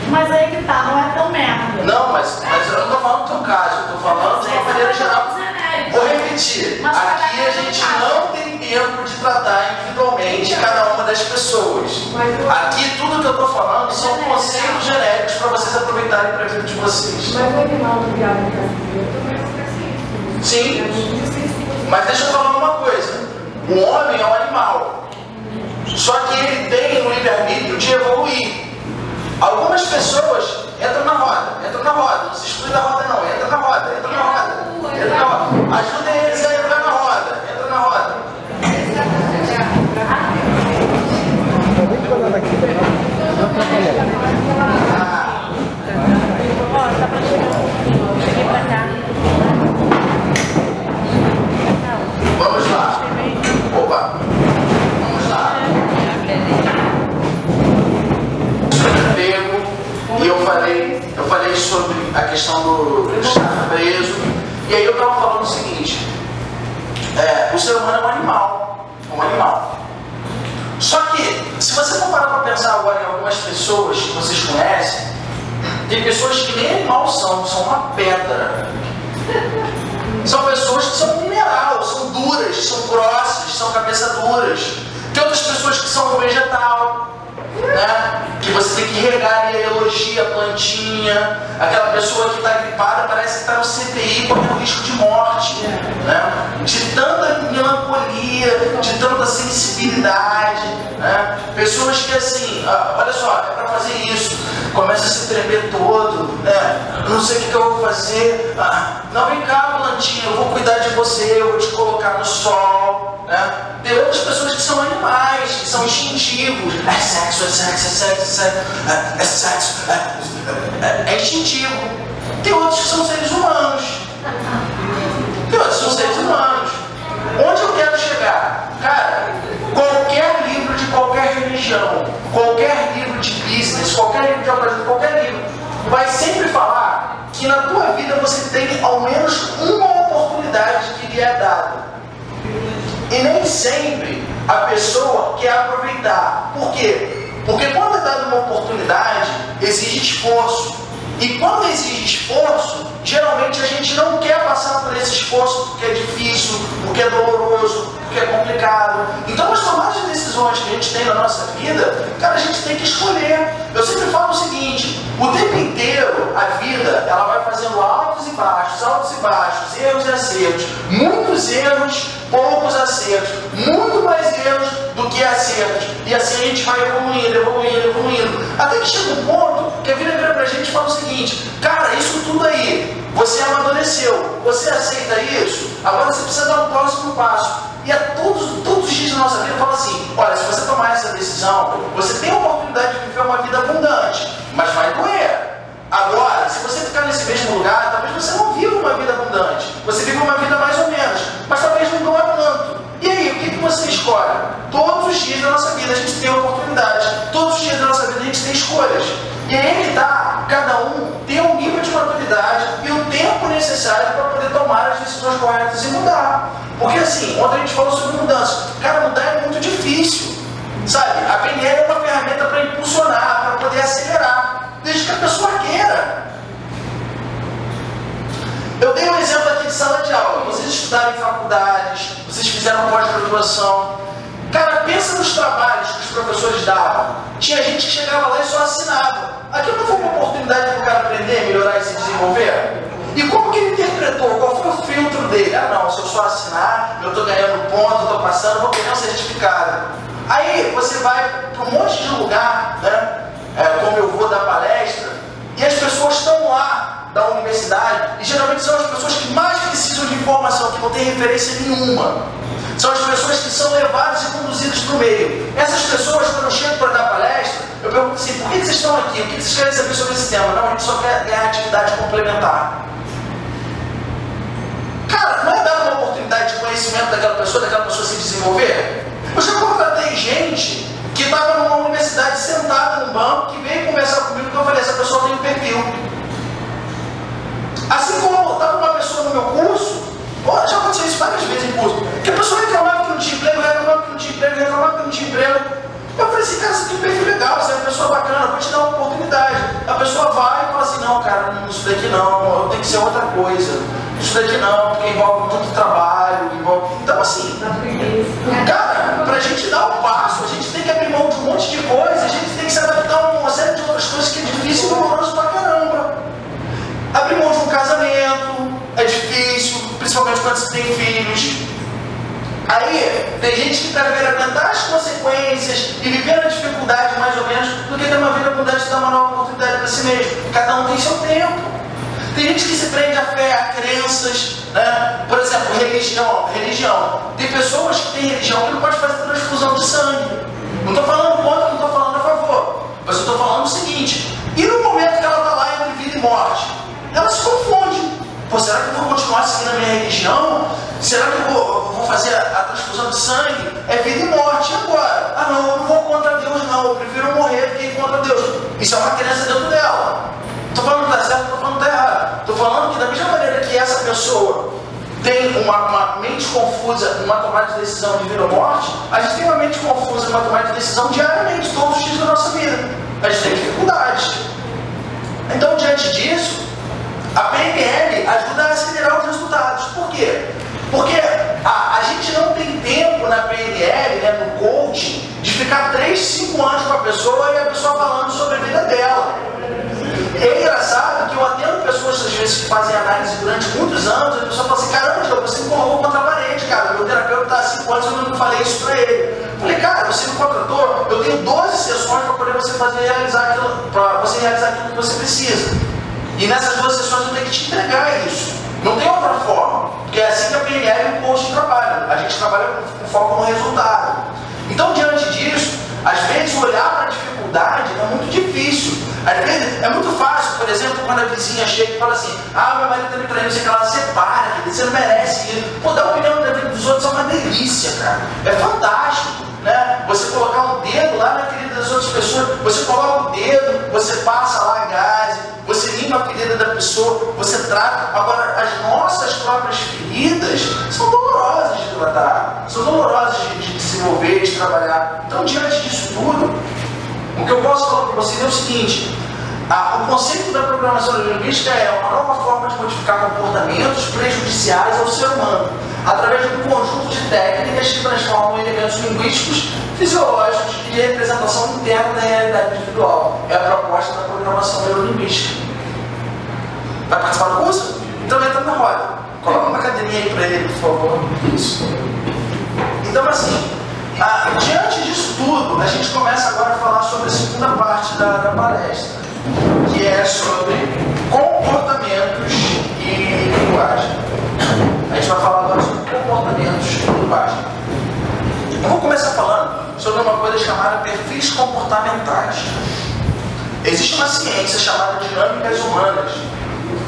Mas aí que tá, não é tão merda. Não, mas eu não tô falando do teu caso, eu tô falando de uma maneira geral. Vou repetir, aqui a gente não tem tempo de tratar individualmente cada uma das pessoas. Aqui tudo que eu tô falando são conceitos genéricos para vocês aproveitarem para a vida de vocês. Mas o animal do diabo Sim, mas deixa eu falar uma coisa. O homem é um animal. Só que ele tem o livre-arbítrio de evoluir. Algumas pessoas entram na roda, não se exclui da roda não, entra na roda. Ajudem eles a entrar na roda, entra na roda. Vamos lá. Opa. Vamos lá. E eu falei sobre a questão do estar preso. E aí eu estava falando o seguinte, o ser humano é um animal. Só que, se você for parar para pensar agora em algumas pessoas que vocês conhecem, tem pessoas que nem animal são uma pedra. São pessoas que são mineral, são duras, são grossas, são cabeça duras. Tem outras pessoas que são vegetal, né? Que você tem que regar e elogia a plantinha. Aquela pessoa que está gripada parece que está no CTI correndo risco de morte, né? De tanta melancolia, de tanta sensibilidade, né? Pessoas que assim, olha só, é para fazer isso, começa a se tremer todo, né? Não sei o que eu vou fazer. Não, vem cá, plantinha, eu vou cuidar de você, eu vou te colocar no sol, né? Tem outras pessoas que são animais, que são instintivos. É sexo, é sexo, é sexo, é sexo, é instintivo. Tem outros que são seres humanos. Tem outros que são seres humanos. Onde eu quero chegar? Cara, qualquer livro de qualquer religião, qualquer livro de business, qualquer livro de autoajuda, qualquer livro, vai sempre falar que na tua vida você tem ao menos uma oportunidade que lhe é dada. E nem sempre a pessoa quer aproveitar. Por quê? Porque quando é dada uma oportunidade, exige esforço. E quando exige esforço, geralmente a gente não quer passar por esse esforço porque é difícil, porque é doloroso, porque é complicado. Então as tomadas de decisões que a gente tem na nossa vida, cara, a gente tem que escolher. Eu sempre falo o seguinte, o tempo inteiro a vida, ela vai fazendo altos e baixos, erros e acertos, muitos erros, poucos acertos, muito mais erros do que acertos. E assim a gente vai evoluindo. Até que chega um ponto que a vida vira pra gente e fala o seguinte, cara, isso tudo aí, você amadureceu, você aceita isso? Agora você precisa dar um próximo passo. E a todos os dias da nossa vida fala assim, olha, se você tomar essa decisão, você tem a oportunidade de viver uma vida abundante, mas vai doer. Agora, se você ficar nesse mesmo lugar, talvez você não viva uma vida abundante. Você vive uma vida mais ou menos, mas talvez não doa tanto. E aí, o que você escolhe? Todos os dias da nossa vida a gente tem oportunidades. Todos os dias da nossa vida a gente tem escolhas. E aí que tá, cada um tem um nível de maturidade e o tempo necessário para poder tomar as decisões corretas e mudar. Porque assim, ontem a gente falou sobre mudança. Cara, mudar é muito difícil. Sabe? A PNL é uma ferramenta para impulsionar, para poder acelerar. Desde que a pessoa queira. Eu dei um exemplo aqui de sala de aula. Vocês estudaram em faculdades, vocês fizeram pós-graduação. Cara, pensa nos trabalhos que os professores davam. Tinha gente que chegava lá e só assinava. Aquilo não foi uma oportunidade para o cara aprender, melhorar e se desenvolver? E como que ele interpretou? Qual foi o filtro dele? Ah não, se eu só assinar, eu estou ganhando ponto, estou passando, vou ganhar um certificado. Aí você vai para um monte de lugar, né? Como eu vou dar palestra, e as pessoas estão lá da universidade, e geralmente são as pessoas que mais precisam de informação, que não tem referência nenhuma. São as pessoas que são levadas e conduzidas para o meio. Essas pessoas, quando eu chego para dar palestra, eu pergunto assim, por que vocês estão aqui? O que vocês querem saber sobre esse tema? Não, a gente só quer ganhar atividade complementar. Cara, não é dar uma oportunidade de conhecimento daquela pessoa se desenvolver? Eu já contratei gente que estava numa universidade sentada no banco, que veio conversar comigo, que eu falei, essa pessoa tem um perfil. Assim como estava uma pessoa no meu curso, já aconteceu isso várias vezes em curso, que a pessoa reclamava que não tinha emprego, reclamava que não tinha emprego. Eu falei assim, cara, você tem um perfil legal, você é uma pessoa bacana, vou te dar uma oportunidade. A pessoa vai e fala assim, não, cara, isso daqui não, tem que ser outra coisa. Isso daqui não, porque envolve muito trabalho, Então assim, cara, pra gente dar um passo, a gente tem que abrir mão de um monte de coisa, a gente tem que se adaptar a uma série de outras coisas que é difícil e doloroso pra caramba. Abrir mão de um casamento é difícil, principalmente quando você tem filhos. Aí, tem gente que prefere aguentar as consequências e viver a dificuldade mais ou menos do que ter uma vida abundante e dar uma nova oportunidade para si mesmo. Cada um tem seu tempo. Tem gente que se prende à fé, a crenças, né? Por exemplo, religião. Tem pessoas que têm religião que não pode fazer transfusão de sangue. Não estou falando contra, não estou falando a favor. Mas eu estou falando o seguinte, e no momento que ela está lá entre vida e morte, ela se confunde. Pô, será que eu vou continuar seguindo a minha religião? Será que eu vou fazer a transfusão de sangue? É vida e morte. E agora? Ah não, eu não vou contra Deus não, eu prefiro morrer do que ir contra Deus. Isso é uma crença dentro dela. Estou falando que está certo, estou falando que está errado. Estou falando que da mesma maneira que essa pessoa tem uma mente confusa numa tomada de decisão de vida ou morte, a gente tem uma mente confusa numa tomada de decisão diariamente, todos os dias da nossa vida. A gente tem dificuldades. Então, diante disso, a PNL ajuda a acelerar os resultados. Por quê? Porque a gente não tem tempo na PNL, né, no coaching, de ficar 3, 5 anos com a pessoa e a pessoa falando sobre eu tenho 12 sessões para poder você realizar aquilo que você precisa. E nessas 12 sessões eu tenho que te entregar isso. Não tem outra forma. Porque é assim que a PNL e o coach trabalham. A gente trabalha com foco no resultado. Então, diante disso, às vezes olhar para a dificuldade é muito difícil. Às vezes é muito fácil, por exemplo, quando a vizinha chega e fala assim: ah, meu marido está me traindo, você fala, separa, querido, você não merece isso. Pô, dar opinião da vida dos outros é uma delícia, cara. É fantástico, né? Você colocar um dedo lá na ferida das outras pessoas, você coloca o dedo, você passa lá gás, você limpa a ferida da pessoa, você trata. Agora, as nossas próprias feridas são dolorosas de tratar, são dolorosas de desenvolver, de trabalhar. Então, diante disso tudo, o que eu posso falar para vocês é o seguinte: o conceito da programação neurolinguística é uma nova forma de modificar comportamentos prejudiciais ao ser humano, através de um conjunto de técnicas que transformam elementos linguísticos, fisiológicos e de representação interna da realidade individual. É a proposta da programação neurolinguística. Vai participar do curso? Então entra na roda. Coloca uma academia aí para ele, por favor. Isso. Então, assim, diante disso tudo, a gente começa agora a falar sobre a segunda parte da palestra, que é sobre comportamentos e linguagem. A gente vai falar agora sobre comportamentos e linguagem. Eu vou começar falando sobre uma coisa chamada perfis comportamentais. Existe uma ciência chamada dinâmicas humanas.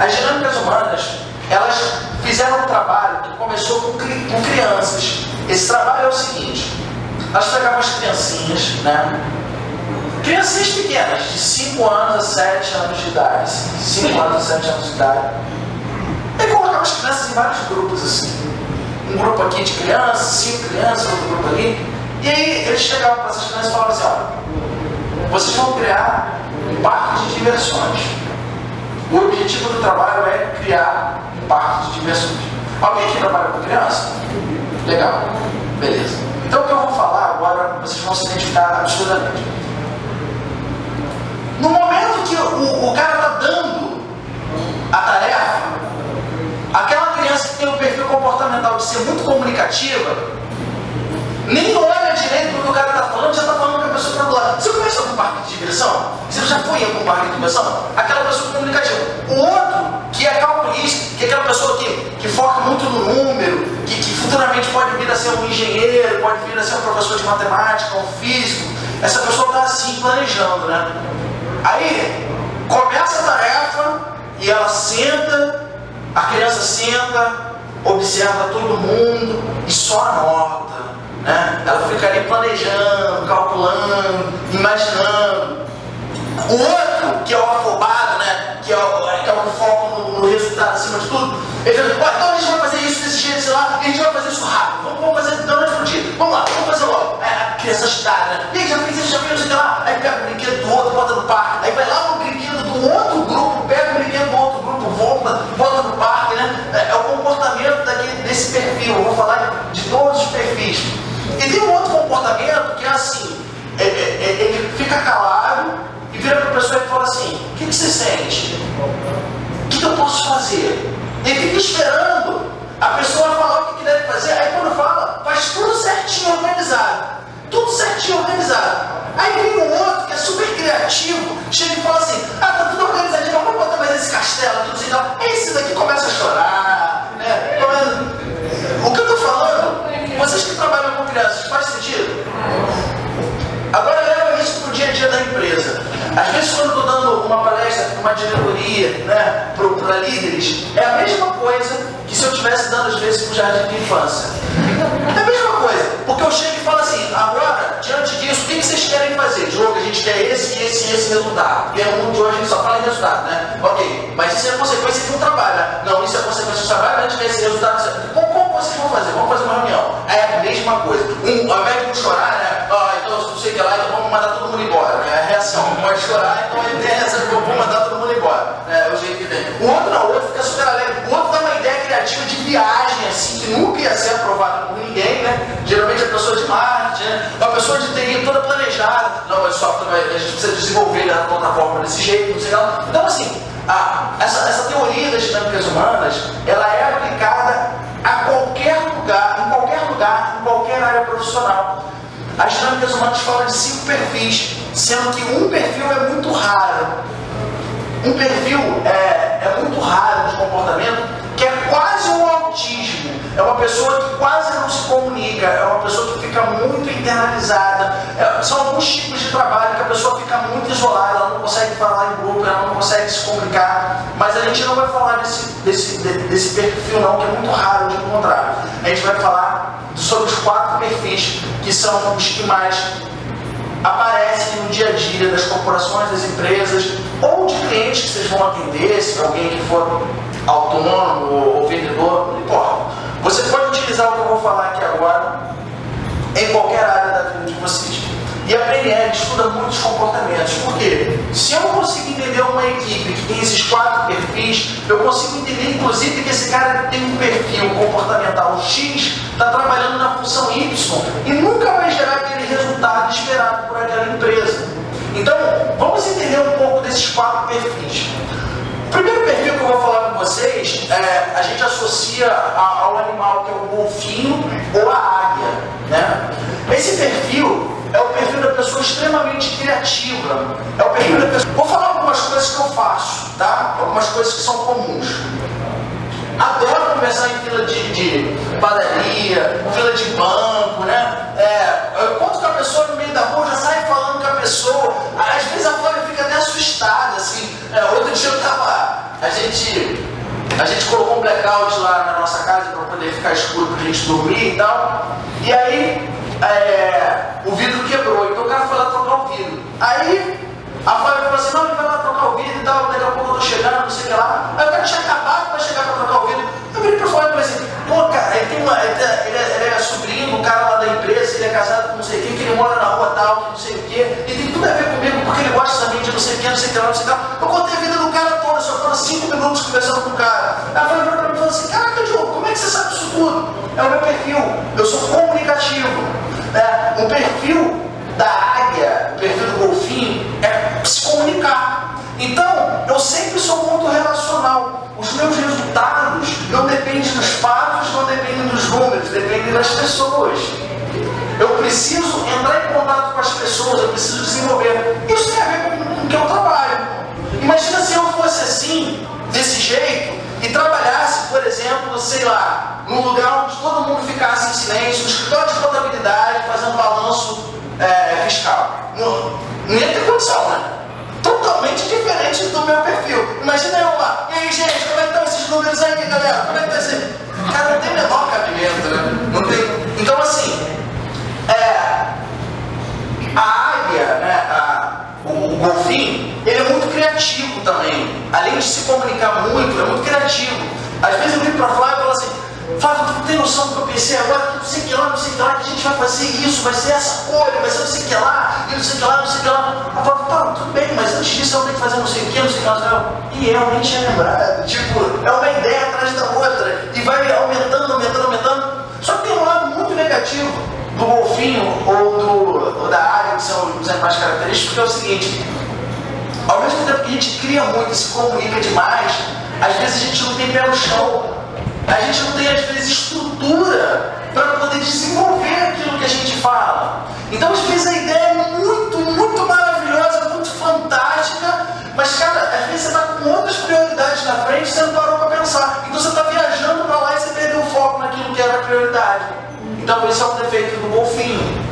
As dinâmicas humanas, elas fizeram um trabalho que começou com crianças. Esse trabalho é o seguinte: elas pegavam as criancinhas, né? Criancinhas pequenas, de 5 anos a 7 anos de idade. 5 anos a 7 anos de idade. E colocavam as crianças em vários grupos, assim. Um grupo aqui de crianças, 5 crianças, outro grupo ali. E aí eles chegavam para essas crianças e falavam assim: olha, vocês vão criar um parque de diversões. O objetivo do trabalho é criar um parque de diversões. Alguém aqui trabalha com criança? Legal, beleza. Então o que eu vou falar agora, vocês vão se identificar absurdamente. No momento que o cara está dando a tarefa, aquela criança que tem o perfil comportamental de ser muito comunicativa, nem olha direito porque o cara está falando, já está falando com a pessoa está do lado. Você conhece algum parque de diversão? Você já foi em algum parque de diversão? Aquela pessoa comunicativa. O outro, que é calculista, que é aquela pessoa que foca muito no número, que futuramente pode vir a ser um engenheiro, pode vir a ser um professor de matemática, um físico. Essa pessoa está assim, planejando, né? Aí, começa a tarefa e ela senta, a criança senta, observa todo mundo e só anota, né? Ela fica ali planejando, calculando, imaginando. O outro, que é o afobado, né? Que é o foco no resultado acima de tudo, ele fala: então a gente vai fazer isso desse jeito, sei lá, e a gente vai fazer isso rápido, vamos fazer da noite pro dia, vamos lá, vamos fazer logo. A criança agitada, né? E aí já fez isso, já fez isso, sei lá, aí pega o brinquedo do outro, bota no parque, aí vai lá no brinquedo do outro grupo, pega o brinquedo do outro grupo, volta, bota no parque, né? É o comportamento desse perfil. Eu vou falar de todos os perfis. E tem um outro comportamento que é assim: ele fica calado e vira para a pessoa e fala assim: o que você sente? O que eu posso fazer? Ele fica esperando a pessoa falar o que deve fazer. Aí quando fala, faz tudo certinho, organizado. Tudo certinho, organizado. Aí vem um outro que é super criativo, chega e fala assim: tá tudo organizadinho, vamos botar mais esse castelo, tudo assim, tal. Esse daqui começa a chorar, né? O que eu tô falando, vocês que trabalham com crianças, faz sentido? Agora leva isso pro dia a dia da empresa. Às vezes quando eu estou dando uma palestra para uma diretoria, né, para líderes, é a mesma coisa que se eu estivesse dando às vezes para o jardim de infância. É a mesma coisa, porque eu chego e falo assim: agora, diante disso, o que vocês querem fazer? Diogo, a gente quer esse resultado. E é um de hoje a gente só fala em resultado, né? Ok, mas isso é consequência de um trabalho, né? Não, isso é consequência do trabalho, mas a gente quer esse resultado. Como vocês vão fazer? Vamos fazer uma reunião. É a mesma coisa. Ao invés de um chorar, né? Então não sei o que lá, então vamos mandar todo mundo embora. Né? A reação, pode chorar, então ele tem essa, vamos mandar todo mundo embora. É o jeito que tem. O outro não, o outro fica super alegre. O outro dá uma ideia criativa de viagem, assim, que nunca ia ser aprovada por ninguém, né? Geralmente a pessoa de marketing, né? Uma pessoa de TI toda planejada. Não, mas software, a gente precisa desenvolver a plataforma desse jeito, não sei lá. Então, assim, essa teoria das dinâmicas humanas, ela é aplicada a qualquer lugar, em qualquer área profissional. As dinâmicas humanas falam de 5 perfis, sendo que um perfil é muito raro. Um perfil é muito raro de comportamento, que é quase um autismo. É uma pessoa que quase não se comunica, é uma pessoa que fica muito internalizada. São alguns tipos de trabalho que a pessoa fica muito isolada, ela não consegue falar em grupo, ela não consegue se comunicar. Mas a gente não vai falar desse perfil não, que é muito raro de encontrar. A gente vai falar sobre os 4 perfis, que são os que mais aparecem no dia a dia das corporações, das empresas, ou de clientes que vocês vão atender, se alguém que for autônomo ou vendedor, não importa. Você pode utilizar o que eu vou falar aqui agora em qualquer área da vida de vocês. E a PNL estuda muitos comportamentos. Por quê? Se eu consigo entender uma equipe que tem esses 4 perfis, eu consigo entender, inclusive, que esse cara tem um perfil comportamental X, está trabalhando na função Y e nunca vai gerar aquele resultado esperado por aquela empresa. Então, vamos entender um pouco desses 4 perfis. O primeiro perfil que eu vou falar com vocês, a gente associa ao animal que é o golfinho ou a águia, né? Esse perfil é o perfil da pessoa extremamente criativa. É o perfil da pessoa... Vou falar algumas coisas que eu faço, tá? Algumas coisas que são comuns. Adoro conversar em fila de padaria, fila de banco, né? Eu encontro com a pessoa no meio da rua, já sai falando com a pessoa. Às vezes a Flávia fica até assustada, assim. Outro dia eu tava... A gente colocou um blackout lá na nossa casa para poder ficar escuro pra gente dormir e tal. E aí... o vidro quebrou, então o cara foi lá trocar o vidro. Aí a Flávia falou assim, não, ele vai lá trocar o vidro e tal, daqui a pouco eu tô chegando, não sei o que lá. Aí o cara tinha acabado para chegar para trocar o vidro. Eu virei pro Flávia e falei assim, pô, cara, ele é sobrinho do cara lá da empresa, ele é casado com não sei quem, que ele mora na rua tal, que não sei o que, e tem tudo a ver comigo, porque ele gosta também de não sei o que, não sei o que lá, não sei o que lá. Eu contei a vida do cara toda, só foram 5 minutos conversando com o cara. Aí a Flávia pra mim falou assim, caraca, Diogo, como é que você sabe disso tudo? É o meu perfil, eu sou comunicativo. O perfil da águia, o perfil do golfinho é se comunicar. Então, eu sempre sou muito relacional. Os meus resultados não dependem dos fatos, não dependem dos números, dependem das pessoas. Eu preciso entrar em contato com as pessoas, eu preciso desenvolver. Isso tem a ver com o que eu trabalho. Imagina se eu fosse assim, desse jeito, e trabalhasse, por exemplo, sei lá, num lugar onde todo mundo ficasse em silêncio, no escritório de contabilidade, fazendo balanço fiscal. Não ia ter condição, né? Totalmente diferente do meu perfil. Imagina eu lá, e aí, gente, como é que estão esses números aí, galera? Como é que tá esse... Cara, não tem o menor cabimento, né? Não tem... Então, assim, a águia, né, o golfinho, ele é muito criativo também. Além de se comunicar muito, é muito criativo. Às vezes eu vim pra Flávia e falo assim, Flávia, tu não tem noção do que eu pensei agora, que não sei o que lá, não sei o que lá, que a gente vai fazer isso, vai ser essa cor, vai ser não sei o que lá, e não sei o que lá, não sei o que lá. A Flávia, tá, tudo bem, mas antes disso eu tenho que fazer não sei o que, não sei o que lá. E eu nem tinha lembrado. Tipo, é uma ideia atrás da outra, e vai aumentando. Só que tem um lado muito negativo do golfinho ou da águia, que são os animais característicos, que é o seguinte: ao mesmo tempo que a gente cria muito e se comunica demais, às vezes a gente não tem pé no chão, a gente não tem às vezes estrutura para poder desenvolver aquilo que a gente fala. Então às vezes a ideia é muito maravilhosa, muito fantástica, mas cara, às vezes você está com outras prioridades na frente e você não parou para pensar. Então você está viajando para lá e você perdeu o foco naquilo que era a prioridade. Então esse é um defeito do golfinho.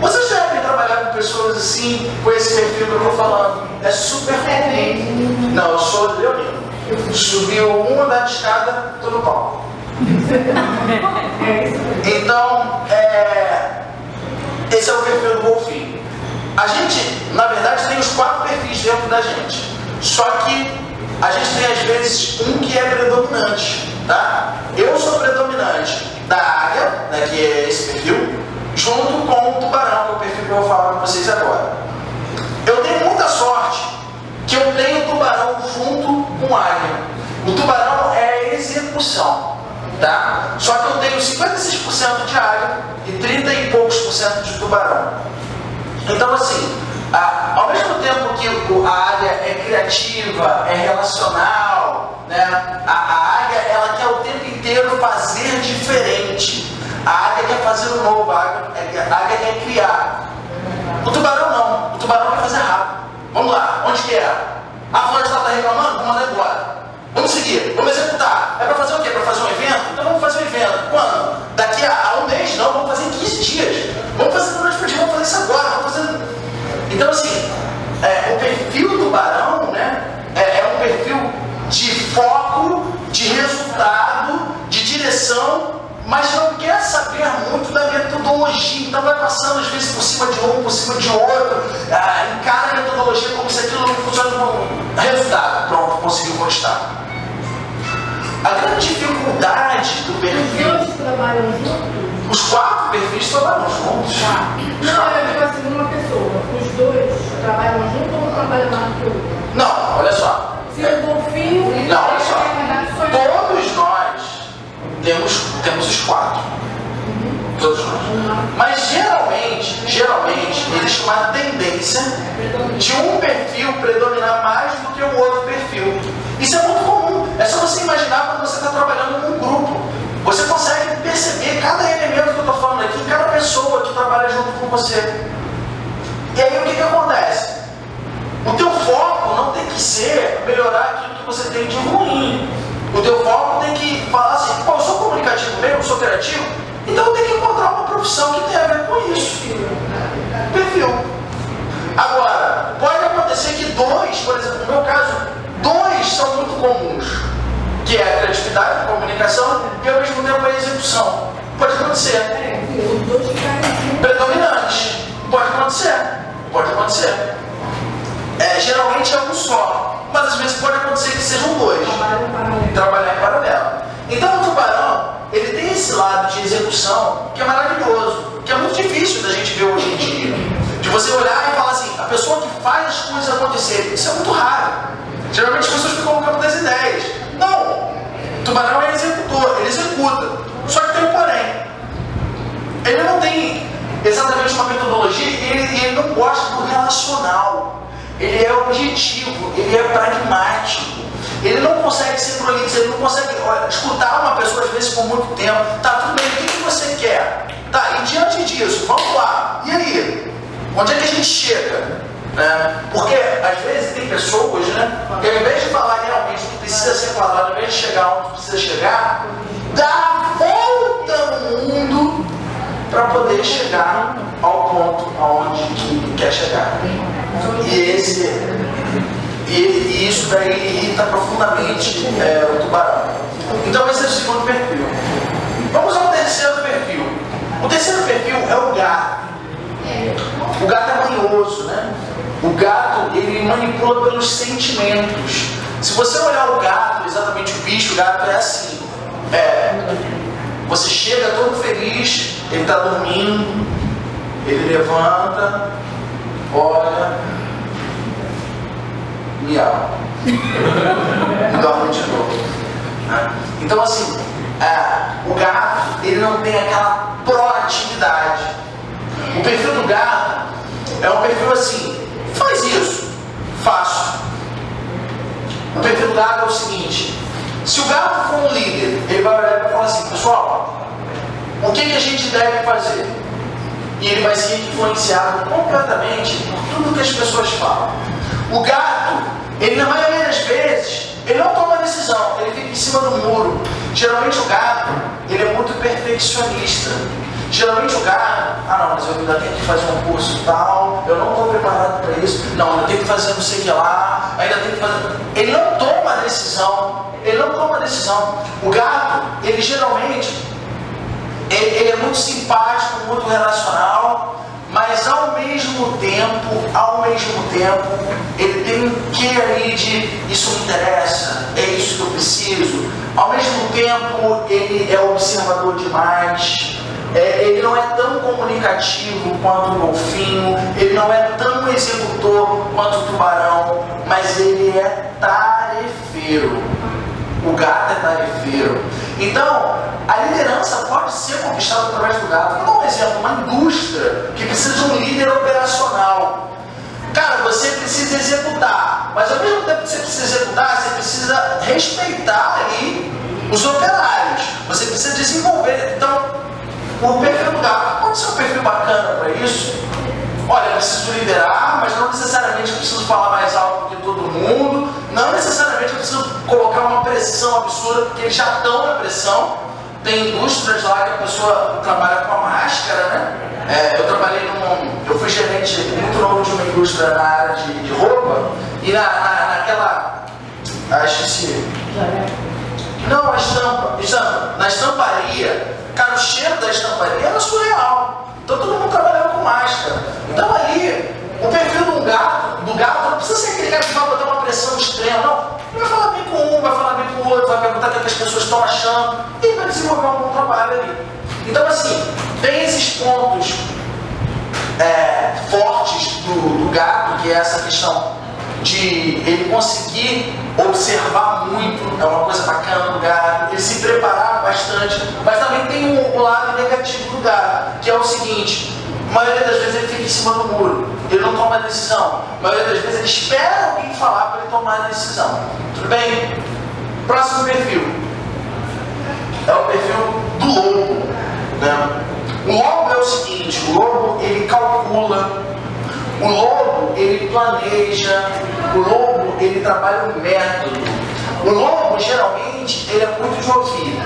Vocês já devem trabalhar com pessoas assim, com esse perfil que eu estou falando. É super comum. Não, eu sou leonino. Subiu um andar de escada, estou no palco. Então, esse é o perfil do golfinho. A gente, na verdade, tem os 4 perfis dentro da gente. Só que a gente tem às vezes um que é predominante, tá? Eu sou predominante da águia, né, que é esse perfil, junto com o tubarão, que é o perfil que eu vou falar com vocês agora. Eu tenho muita sorte que eu tenho o tubarão junto com a águia. O tubarão é a execução, tá? Só que eu tenho 56% de águia e 30 e poucos % de tubarão. Então, assim, ao mesmo tempo que a águia é criativa, é relacional, né? A águia, ela quer o tempo inteiro fazer diferente. A águia quer fazer o novo, a águia quer criar. O tubarão não, o tubarão quer fazer rápido. Vamos lá, onde que é? A floresta está reclamando? Vamos mandar embora. Vamos seguir, vamos executar. É para fazer o quê? Para fazer um evento? Então vamos fazer um evento. Quando? Daqui a um mês? Não, vamos fazer em 15 dias. Vamos fazer da noite para dia, vamos fazer isso agora. Vamos fazer... Então assim, o perfil do tubarão, né, é um perfil de foco, de resultado, de direção, mas não quer saber muito da metodologia. Então vai passando às vezes por cima de um, por cima de outro, encara a metodologia como se aquilo não funciona como resultado. Pronto, conseguiu constar. A grande dificuldade do perfil... Os dois trabalham juntos? Os 4 perfis trabalham juntos. Não, eu digo assim, uma pessoa. Os dois trabalham juntos ou um trabalha mais que o outro? Não, olha só. Se o golfinho... Não, olha só. Todos nós temos os 4. Todos nós. Mas geralmente, existe uma tendência de um perfil predominar mais do que o outro perfil. Isso é muito comum. É só você imaginar quando você está trabalhando num grupo. Você consegue perceber cada elemento que eu estou falando aqui, cada pessoa que trabalha junto com você. E aí o que acontece? O teu foco não tem que ser melhorar aquilo que você tem de ruim. O teu foco tem que falar assim, pô, eu sou comunicativo mesmo, eu sou criativo, então eu tenho que encontrar uma profissão que tenha a ver com isso. Perfil. Agora, pode acontecer que 2, por exemplo, no meu caso, 2 são muito comuns, que é a criatividade, a comunicação e ao mesmo tempo a execução. Pode acontecer. Predominante. Pode acontecer. Pode acontecer. Geralmente é um só, mas às vezes pode acontecer que sejam 2. Trabalhar em paralelo. Então o tubarão, ele tem esse lado de execução que é maravilhoso, que é muito difícil da gente ver hoje em dia. De você olhar e falar assim, a pessoa que faz as coisas acontecerem, isso é muito raro. Geralmente as pessoas ficam no campo das ideias. Não, o tubarão é executor, ele executa. Só que tem um porém. Ele não tem exatamente uma metodologia e ele não gosta do relacional. Ele é objetivo, ele é pragmático. Ele não consegue ser prolixo, ele não consegue escutar uma pessoa às vezes por muito tempo. Tá, tudo bem, o que você quer? Tá, e diante disso, vamos lá. E aí? Onde é que a gente chega? Porque às vezes tem pessoas, né, que ao invés de falar realmente o que precisa ser falado, ao invés de chegar onde precisa chegar, dá a volta no mundo para poder chegar ao ponto aonde que quer chegar. E isso daí irrita profundamente o tubarão. Então esse é o segundo perfil. Vamos ao terceiro perfil. O terceiro perfil é o gato. O gato é manhoso, né? O gato, ele manipula pelos sentimentos. Se você olhar o gato, exatamente o bicho, o gato é assim. Você chega todo feliz, ele está dormindo, ele levanta, olha, miau. E dorme de novo. Então assim, o gato, ele não tem aquela proatividade. O perfil do gato é um perfil assim, faz isso, faço. O perfil do gato é o seguinte, se o gato for um líder, ele vai olhar e falar assim, pessoal, o que a gente deve fazer? E ele vai ser influenciado completamente por tudo que as pessoas falam. O gato, ele na maioria das vezes, ele não toma decisão, ele fica em cima do muro. Geralmente o gato, ele é muito perfeccionista. Geralmente o gato, não, mas eu ainda tenho que fazer um curso tal, eu não estou preparado para isso, não, eu tenho que fazer não sei o que lá, ainda tenho que fazer... Ele não toma decisão, O gato, ele geralmente, ele é muito simpático, muito relacional, mas ao mesmo tempo, ele tem um quê ali de isso me interessa, é isso que eu preciso. Ao mesmo tempo, ele é observador demais. Ele não é tão comunicativo quanto o golfinho, ele não é tão executor quanto o tubarão, mas ele é tarefeiro. O gato é tarefeiro. Então, a liderança pode ser conquistada através do gato. Vou dar um exemplo, uma indústria que precisa de um líder operacional. Cara, você precisa executar, mas ao mesmo tempo que você precisa executar, você precisa respeitar ali os operários. Você precisa desenvolver. Então, O perfil do gato pode ser um perfil bacana para isso. Olha, eu preciso liderar, mas não necessariamente eu preciso falar mais alto do que todo mundo. Não necessariamente eu preciso colocar uma pressão absurda, porque eles já estão na pressão. Tem indústrias lá que a pessoa trabalha com a máscara, né? Eu fui gerente muito novo de uma indústria na área de roupa, e naquela... esqueci. Não, a estampa. Na estamparia, cara, o cheiro da estamparia era surreal. Então todo mundo trabalhava com máscara. Então ali, o perfil do gato não precisa ser aquele cara que vai botar uma pressão extrema, não. Ele vai falar bem com um, vai falar bem com o outro, vai perguntar o que as pessoas estão achando e vai desenvolver um bom trabalho ali. Então assim, tem esses pontos fortes do gato, que é essa questão de ele conseguir observar muito, é uma coisa bacana do gato, ele se preparar bastante, mas também tem o lado negativo do gato, que é o seguinte: a maioria das vezes ele fica em cima do muro, ele não toma decisão, a maioria das vezes ele espera alguém falar para ele tomar a decisão. Tudo bem? Próximo perfil é o perfil do lobo, né? O lobo é o seguinte: o lobo ele calcula, o lobo ele planeja, o lobo ele trabalha um método. O lobo geralmente ele é muito de ouvir,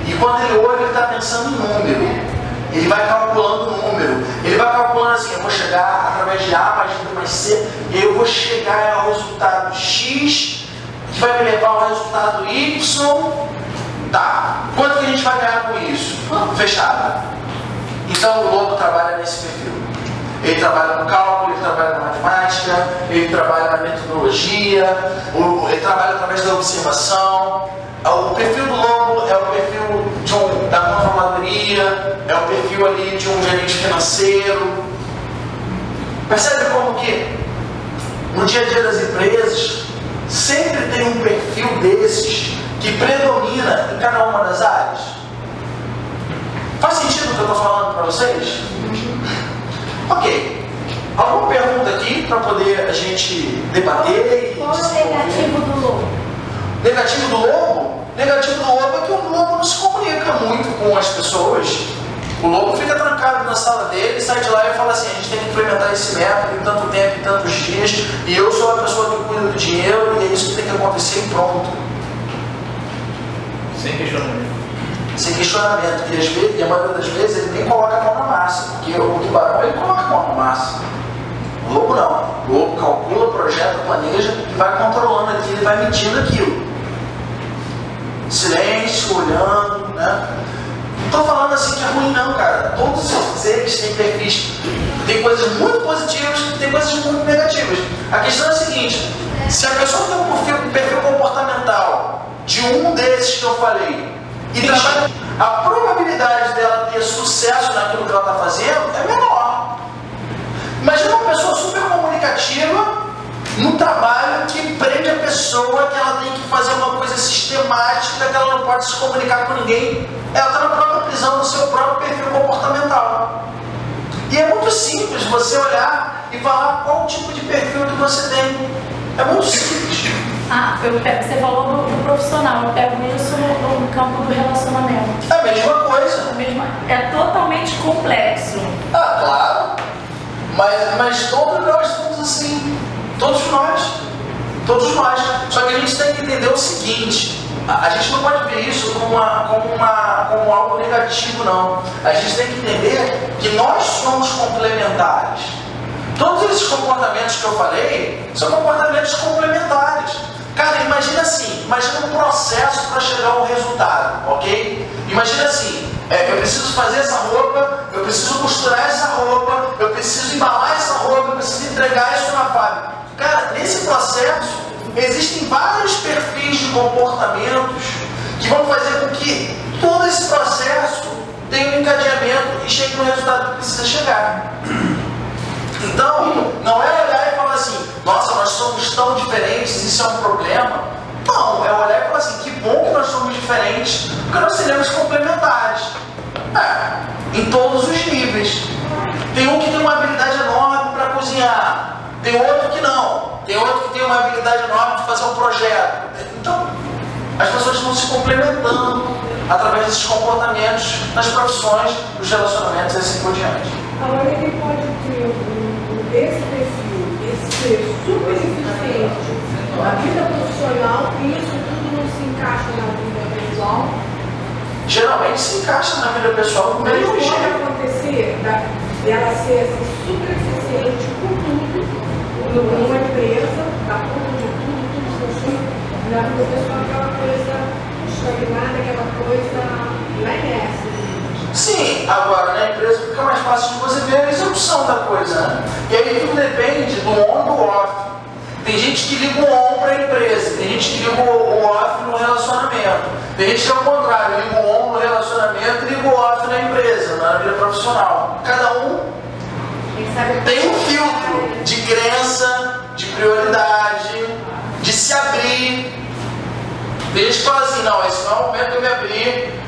e quando ele ouve ele está pensando em número, ele vai calculando o número, ele vai calculando assim: eu vou chegar através de A mais B mais C, e eu vou chegar ao resultado X, que vai me levar ao resultado Y. Tá, quanto que a gente vai ganhar com isso? Fechado. Então o lobo trabalha nesse perfil. Ele trabalha no cálculo, ele trabalha na matemática, ele trabalha na metodologia, ele trabalha através da observação. O perfil do lobo é o perfil da controladoria, é o perfil ali de um gerente financeiro. Percebe como que no dia a dia das empresas sempre tem um perfil desses que predomina em cada uma das áreas? Faz sentido o que eu estou falando para vocês? Ok. Alguma pergunta aqui para poder a gente debater? Qual é o negativo do lobo? Negativo do lobo? Negativo do lobo é que o lobo não se comunica muito com as pessoas. O lobo fica trancado na sala dele, sai de lá e fala assim: a gente tem que implementar esse método em tanto tempo, em tantos dias, e eu sou a pessoa que cuida do dinheiro, e é isso que tem que acontecer e pronto. Sem questionamento. Sem questionamento. E a maioria das vezes ele nem coloca a mão na massa, porque o tubarão ele coloca a mão na massa. O lobo não. O lobo calcula, projeta, planeja e vai controlando aquilo, ele vai medindo aquilo. Silêncio, olhando, né? Não estou falando assim que é ruim não, cara. Todos eles têm perfis. Tem coisas muito positivas e tem coisas muito negativas. A questão é a seguinte: se a pessoa tem um perfil comportamental de um desses que eu falei, e trabalha, a probabilidade dela ter sucesso naquilo que ela está fazendo é menor. Imagina uma pessoa super comunicativa no trabalho que prende a pessoa, que ela tem que fazer uma coisa sistemática, que ela não pode se comunicar com ninguém. Ela está na própria prisão do seu próprio perfil comportamental. E é muito simples você olhar e falar qual tipo de perfil que você tem. É muito simples. Você falou do profissional, eu pego isso no campo do relacionamento. É a mesma coisa. É totalmente complexo. Ah, claro. Mas todos nós somos assim. Todos nós. Todos nós. Só que a gente tem que entender o seguinte: a gente não pode ver isso como algo negativo, não. A gente tem que entender que nós somos complementares. Todos esses comportamentos que eu falei são comportamentos complementares. Cara, imagina assim, imagina um processo para chegar a um resultado, ok? Imagina assim, eu preciso fazer essa roupa, eu preciso costurar essa roupa, eu preciso embalar essa roupa, eu preciso entregar isso na fábrica. Cara, nesse processo existem vários perfis de comportamentos que vão fazer com que todo esse processo tenha um encadeamento e chegue no resultado que precisa chegar. Então, não é olhar e falar assim: nossa, nós somos tão diferentes, isso é um problema. Não, é olhar e falar assim: que bom que nós somos diferentes, porque nós seremos complementares. Em todos os níveis. Tem um que tem uma habilidade enorme para cozinhar, tem outro que não, tem outro que tem uma habilidade enorme de fazer um projeto. Então, as pessoas estão se complementando. através desses comportamentos nas profissões, nos relacionamentos e assim por diante. Agora ele pode ter esse perfil, esse ser super eficiente na vida profissional e isso tudo não se encaixa na vida pessoal? Geralmente se encaixa na vida pessoal do mesmo Mas jeito. pode acontecer dela ser assim, super eficiente com tudo, numa empresa, da conta de tudo assim, na vida pessoal aquela coisa estagnada, aquela coisa merece. Sim, agora na empresa fica mais fácil de você ver a execução da coisa, né? E aí tudo depende do on e do off. Tem gente que liga o on para a empresa, tem gente que liga o off no relacionamento. Tem gente que é o contrário, liga o on no relacionamento e liga o off na empresa, na vida profissional. Cada um tem um filtro de crença, de prioridade, de se abrir. Tem gente que fala assim, não, esse não é o momento de eu me abrir.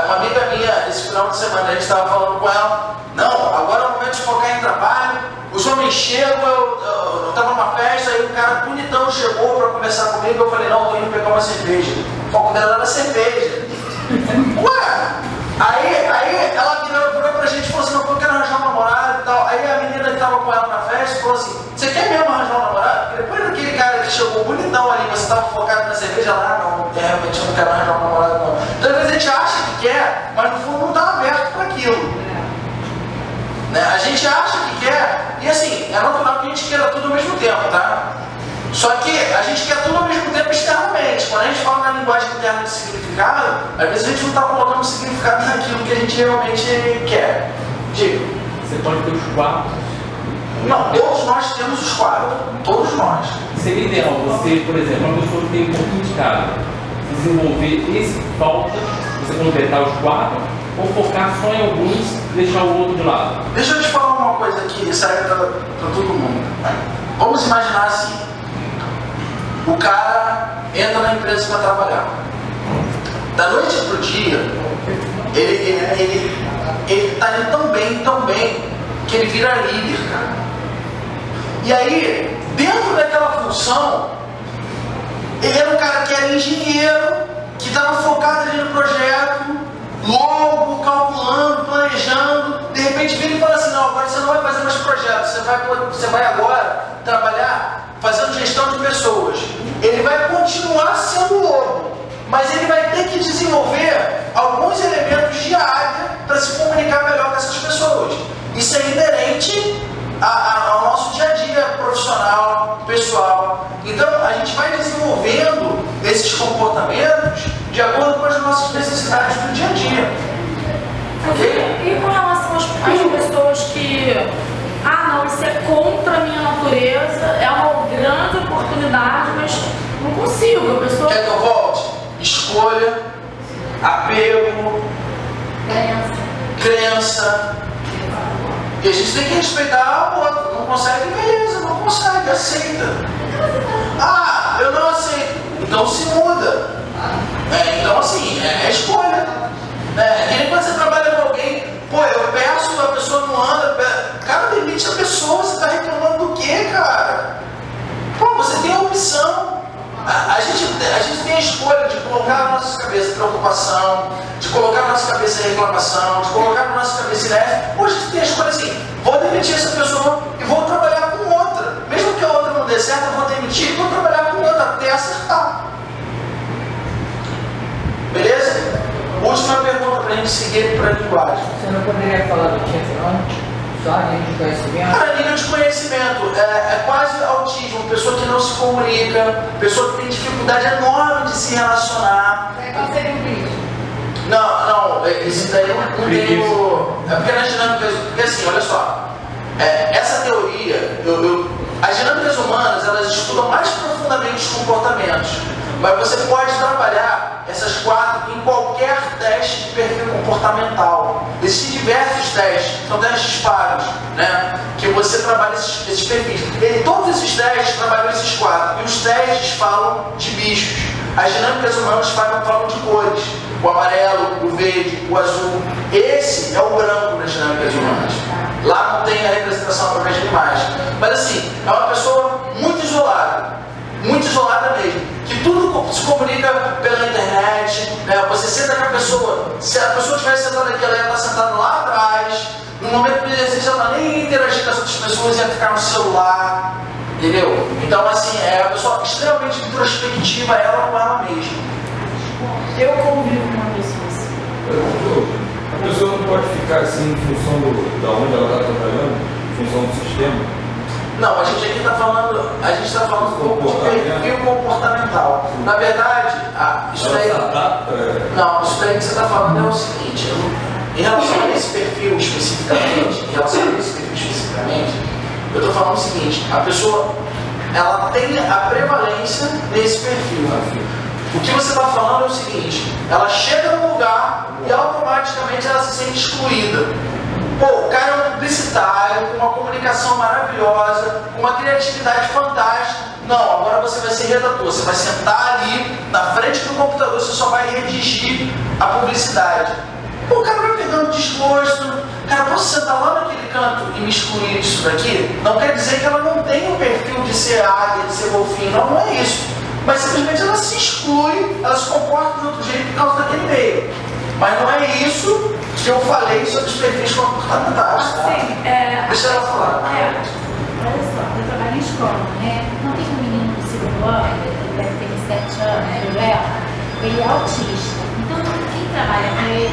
Uma amiga minha, esse final de semana, a gente estava falando com ela, não, agora é o momento de focar em trabalho, os homens chegam, eu estava numa festa, aí um cara bonitão chegou para conversar comigo, eu falei, não, estou indo pegar uma cerveja. O foco dela era cerveja. Ué! Aí ela virou pra gente e falou assim, não, eu quero arranjar um namorado e tal. Aí a menina que estava com ela na festa falou assim, você quer mesmo arranjar um namorado? Porque depois daquele cara que chegou bonitão ali, você estava focado na cerveja lá, não, realmente eu não quero arranjar um namorado não. Então às vezes a gente acha que quer, mas no fundo não está aberto para aquilo. Né? A gente acha que quer, e assim, é natural que a gente queira tudo ao mesmo tempo, tá? Só que a gente quer tudo ao mesmo tempo externamente. Quando a gente fala na linguagem interna de significado, às vezes a gente não está colocando significado naquilo que a gente realmente quer. Diga. Você pode ter os 4. Não, todos nós temos os 4. Todos nós. Seria ideal você, por exemplo, uma pessoa que tem um pouquinho de cada, desenvolver esse que falta, você completar os 4, ou focar só em alguns e deixar o outro de lado? Deixa eu te falar uma coisa aqui, isso serve para todo mundo. Vamos imaginar assim. O cara entra na empresa para trabalhar. Da noite para o dia, ele está indo tão bem, que ele vira líder, cara. E aí, dentro daquela função, ele era um cara que era engenheiro, que estava focado ali no projeto, logo, calculando, planejando. De repente vem e fala assim, não, agora você não vai fazer mais projetos, você vai agora trabalhar fazendo gestão de pessoas. Ele vai continuar sendo lobo, mas ele vai ter que desenvolver alguns elementos de área para se comunicar melhor com essas pessoas. Isso é inerente ao nosso dia a dia profissional, pessoal. Então a gente vai desenvolvendo esses comportamentos de acordo com as nossas necessidades do dia a dia. Okay? E com relação às pessoas que não, isso é contra a minha natureza, é uma grande oportunidade, mas não consigo. A pessoa... Quer que eu volte? Escolha, apego, crença. E a gente tem que respeitar o outro. Não consegue, beleza, não consegue, aceita. Eu não aceito. Então se muda. Então assim, é escolha. Que nem quando você trabalha com alguém, pô, eu peço, a pessoa não anda, cara, demite a pessoa, você está reclamando do quê, cara? Pô, você tem a opção. A gente tem a escolha de colocar na nossa cabeça preocupação, de colocar na nossa cabeça reclamação, de colocar na nossa cabeça inércia. Hoje a gente tem a escolha assim, vou demitir essa pessoa e vou trabalhar com outra. Mesmo que a outra não dê certo, eu vou demitir e vou trabalhar com outra até acertar. Beleza? Última pergunta para a gente seguir para a linguagem. Você não poderia falar do título, não? Só a nível de conhecimento? Cara, nível de conhecimento é quase autismo, pessoa que não se comunica, pessoa que tem dificuldade enorme de se relacionar. Qual seria o crítico? Não, isso daí eu não tenho. É porque nas dinâmicas. Porque assim, olha só, essa teoria, as dinâmicas humanas, elas estudam mais profundamente os comportamentos. Mas você pode trabalhar essas 4 em qualquer teste de perfil comportamental. Existem diversos testes, são testes pagos, né? Que você trabalha esses perfis. E todos esses testes trabalham esses 4. E os testes falam de bichos. As dinâmicas humanas falam de cores. O amarelo, o verde, o azul. Esse é o branco nas dinâmicas humanas. Lá não tem a representação através de imagem. Mas assim, é uma pessoa muito isolada mesmo, que tudo se comunica pela internet, né? Você senta com a pessoa, se a pessoa tivesse sentado aqui, ela ia estar sentada lá atrás, no momento de exercício ela nem ia interagir com as outras pessoas, ia ficar no celular, entendeu? Então assim, é a pessoa extremamente introspectiva, ela com ela mesma. Eu convivo com uma pessoa assim. A pessoa não pode ficar assim em função da onde ela está trabalhando, em função do sistema? Não, a gente aqui está falando, do perfil comportamental. Na verdade, isso daí. Não, isso daí que você está falando é o seguinte, em relação a esse perfil especificamente, eu estou falando o seguinte, a pessoa ela tem a prevalência desse perfil. O que você está falando é o seguinte, ela chega no lugar e automaticamente ela se sente excluída. Pô, o cara é um publicitário, com uma comunicação maravilhosa, com uma criatividade fantástica. Não, agora você vai ser redator, você vai sentar ali na frente do computador, você só vai redigir a publicidade. Pô, o cara vai pegando desgosto. Cara, posso sentar lá naquele canto e me excluir disso daqui? Não quer dizer que ela não tem o perfil de ser águia, de ser golfinho, não é isso. Mas simplesmente ela se exclui, ela se comporta de outro jeito por causa daquele meio. Mas não é isso que eu falei sobre os perfis comportamentais. Assim, deixa ela falar. Olha só, eu trabalho em escola, né? Não tem um menino do segundo ano, ele deve ter 7 anos, ele é autista. Então, quem trabalha com ele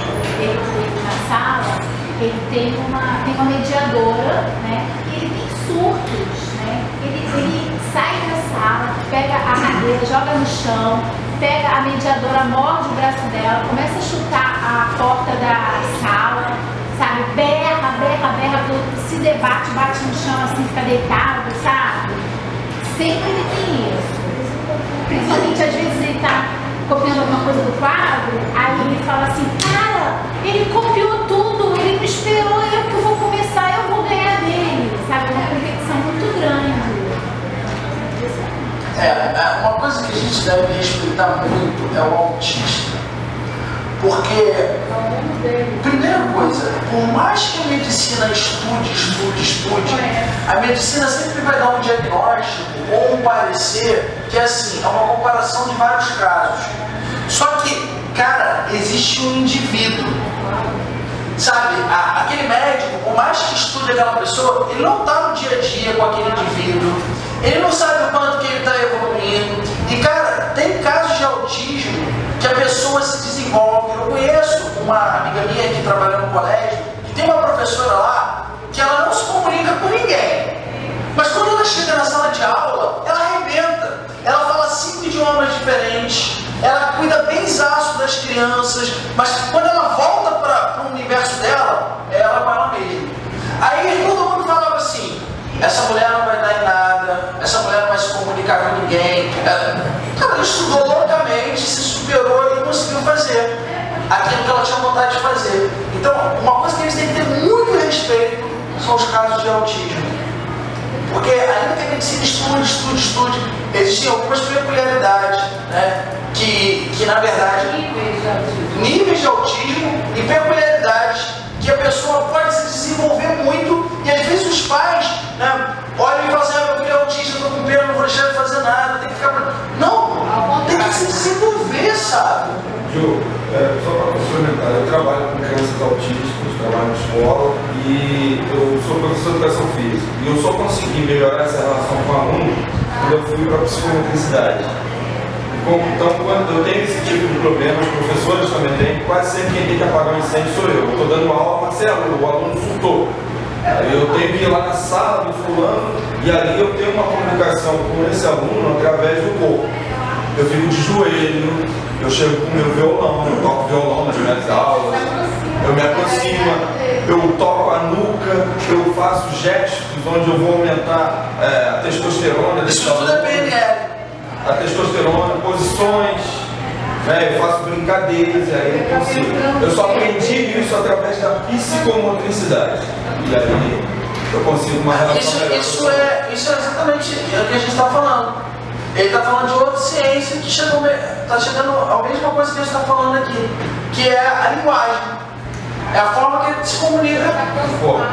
na sala, ele tem uma mediadora, né? E ele tem surtos, né? Ele sai da sala, pega a cadeira, joga no chão, pega a mediadora, morde o braço dela, começa a chutar a porta da sala, sabe? Berra, se debate, bate no chão assim, fica deitado, sabe? Sempre ele tem isso. Principalmente às vezes ele tá copiando alguma coisa do quadro, aí ele fala assim, cara, ele copiou tudo, ele me esperou, eu que vou começar, eu vou ganhar dele, sabe? É uma competição muito grande. Uma coisa que a gente deve respeitar muito é o autista. Porque, primeira coisa, por mais que a medicina estude, a medicina sempre vai dar um diagnóstico ou um parecer que é assim, é uma comparação de vários casos. Só que, cara, existe um indivíduo. Sabe, aquele médico, por mais que estude aquela pessoa, ele não está no dia a dia com aquele indivíduo. Ele não sabe o quanto que ele está evoluindo. E, cara, tem casos de autismo que a pessoa se desenvolve. Eu conheço uma amiga minha que trabalha no colégio, que tem uma professora lá, que ela não se comunica com ninguém. Mas quando ela chega na sala de aula, ela arrebenta. Ela fala 5 idiomas diferentes. Ela cuida benzaço das crianças. Mas quando ela volta para o universo dela, é ela com ela mesma. Aí todo mundo falava assim, essa mulher não vai dar em nada, essa mulher não vai se comunicar com ninguém. Ela estudou loucamente, se superou e conseguiu fazer aquilo que ela tinha vontade de fazer. Então, uma coisa que eles têm que ter muito respeito são os casos de autismo. Porque ainda que a medicina estude, existem algumas peculiaridades, né? Que na verdade, níveis de autismo e peculiaridades que a pessoa pode se desenvolver muito e às vezes os pais, né, olham e falam assim, meu filho é autista, estou com pena, não vou deixar de fazer nada, tem que ficar... Não, tem que se desenvolver, sabe? Ju, só para complementar, eu trabalho com crianças autistas, trabalho na escola e eu sou professor de educação física. E eu só consegui melhorar essa relação com alunos quando eu fui para a psicomotricidade. Então, quando eu tenho esse tipo de problema, os professores também têm, quase sempre quem tem que apagar o incêndio sou eu. Eu estou dando aula, Marcelo, o aluno surtou. Aí eu tenho que ir lá na sala do fulano e ali eu tenho uma comunicação com esse aluno através do corpo. Eu fico de joelho, eu chego com o meu violão, eu toco violão nas minhas aulas, eu me aproximo, eu toco a nuca, eu faço gestos onde eu vou aumentar a testosterona. Isso tudo é PNL. A testosterona, posições, né? Eu faço brincadeiras e aí eu consigo. Eu só aprendi isso através da psicomotricidade. E aí eu consigo uma relação melhor. Isso é exatamente o que a gente está falando. Ele está falando de outra ciência que está chegando a mesma coisa que a gente está falando aqui, que é a linguagem. É a forma que ele se comunica,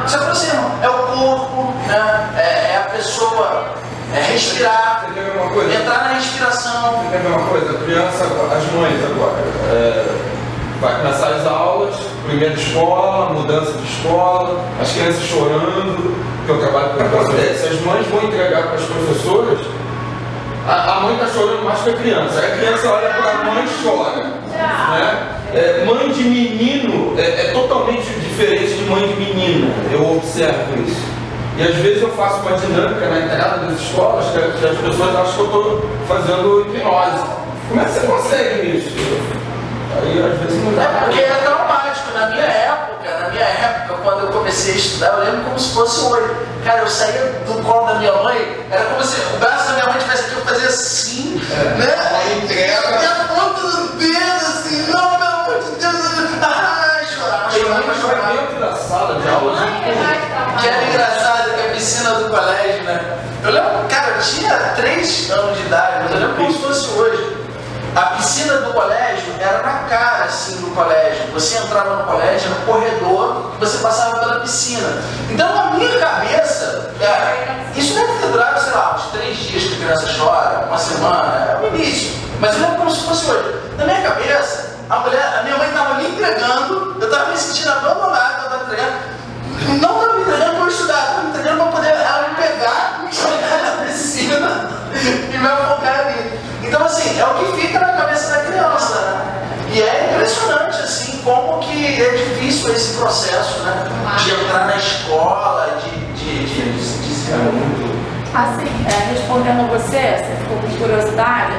se aproxima. É o corpo, né? É a pessoa respirar, entrar na respiração. não. Você quer ver uma coisa? A criança, as mães agora, vai começar as aulas, primeira escola, mudança de escola, as crianças chorando, que eu trabalho com educação. Se as mães vão entregar para as professoras, a mãe está chorando mais que a criança. Aí a criança olha para a mãe e chora. Né? Mãe de menino é totalmente diferente de mãe de menina. Eu observo isso. E às vezes eu faço uma dinâmica na entrada das escolas que as pessoas acham que eu estou fazendo hipnose. Como é que você consegue isso? Aí às vezes não dá. É porque é traumático. Na minha época, quando eu comecei a estudar, eu lembro como se fosse hoje. Cara, eu saía do colo da minha mãe, era como se o braço da minha mãe tivesse aqui, eu fazia assim, né? E a ponta do dedo, assim, não, pelo amor de Deus, chorava. Dentro da sala de aula. Que era engraçado, que a piscina do colégio, né? Eu lembro, cara, eu tinha 3 anos de idade, mas eu lembro como se fosse hoje. A piscina do colégio era na cara, assim, do colégio. Você entrava no colégio, no corredor, e você passava pela piscina. Então, na minha cabeça, isso deve ter durado, sei lá, uns 3 dias que a criança chora, uma semana, é o início. Mas eu lembro como se fosse hoje. Na minha cabeça, a minha mãe estava me entregando, eu estava me sentindo abandonado, ela estava me entregando. Não estava me entregando para eu estudar, estava me entregando para poder ela me pegar, me jogar na piscina e me afogar ali. Então, assim, é o que fica na cabeça da criança, né? E é impressionante, assim, como que é difícil esse processo, né? De entrar na escola, de ser muito... Assim, respondendo você ficou com curiosidade,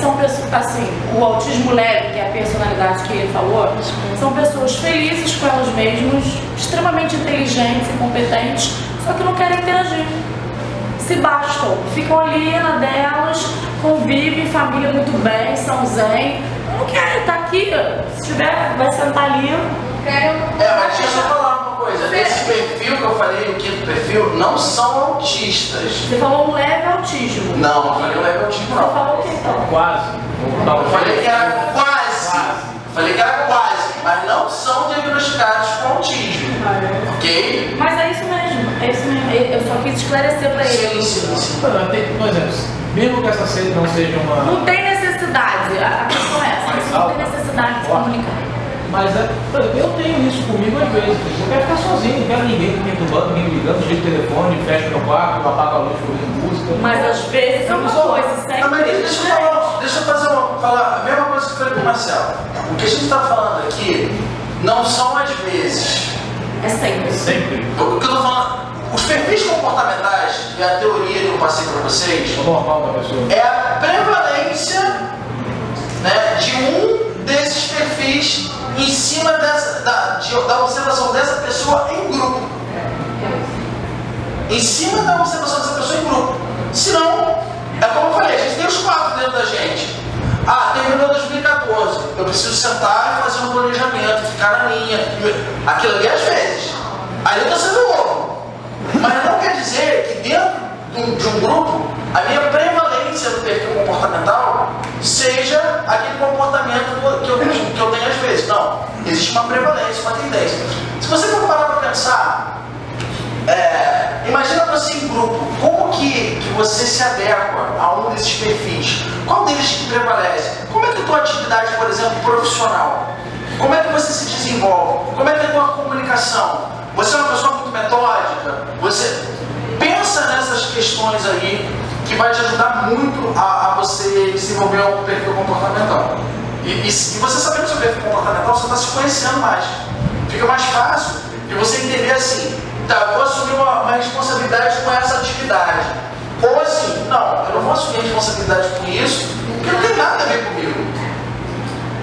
são pessoas, assim, o autismo leve, que é a personalidade que ele falou, são pessoas felizes com elas mesmas, extremamente inteligentes e competentes, só que não querem interagir. Se bastam, ficam ali na delas, convivem, família muito bem, são zen, não querem estar aqui, se tiver, vai sentar ali. Mas deixa eu falar uma coisa, esse perfil que eu falei, o 5º perfil, não são autistas. Você falou um leve autismo. Não, não falei um leve autismo, não. Você falou o que então? Quase. Eu falei que era quase. Falei que era quase, mas não são diagnosticados com autismo. Ok? Mas é isso mesmo, eu só quis esclarecer pra ele. Sim. Por exemplo, mesmo que essa não seja uma... Não tem necessidade, a questão é essa, não tem necessidade de se comunicar. Mas por exemplo, eu tenho isso comigo às vezes. Eu quero ficar sozinho, não quero ninguém me perturbando, ninguém me ligando, desligo o telefone, fecho meu quarto, apago a luz, ouvindo música. Mas às vezes é uma coisa, sempre. Mas deixa eu falar a mesma coisa que eu falei com o Marcelo. O que a gente está falando aqui não são às vezes. É sempre. Sempre. O que eu estou falando, os perfis comportamentais, e a teoria que eu passei para vocês, normal da pessoa. É a prevalência, né, de um desses perfis em cima da observação dessa pessoa em grupo. Em cima da observação dessa pessoa em grupo. Senão, é como eu falei, a gente tem os 4 dentro da gente. Terminou 2014, eu preciso sentar e fazer um planejamento, ficar na linha. Aquilo ali às vezes. Aí eu estou sendo louco. Mas não quer dizer que dentro de um grupo, a minha prevalência do perfil comportamental seja aquele comportamento que eu tenho às vezes. Não. Existe uma prevalência, uma tendência. Se você for parar para pensar, imagina você em grupo, como que você se adequa a um desses perfis? Qual deles que prevalece? Como é que é a tua atividade, por exemplo, profissional? Como é que você se desenvolve? Como é que é a tua comunicação? Você é uma pessoa muito metódica? Você pensa nessas questões aí que vai te ajudar muito a você desenvolver um perfil comportamental. E você sabendo o seu perfil comportamental, você está se conhecendo mais. Fica mais fácil de você entender assim, tá, eu vou assumir uma responsabilidade com essa atividade. Ou assim, não, eu não vou assumir a responsabilidade com isso, porque não tem nada a ver comigo.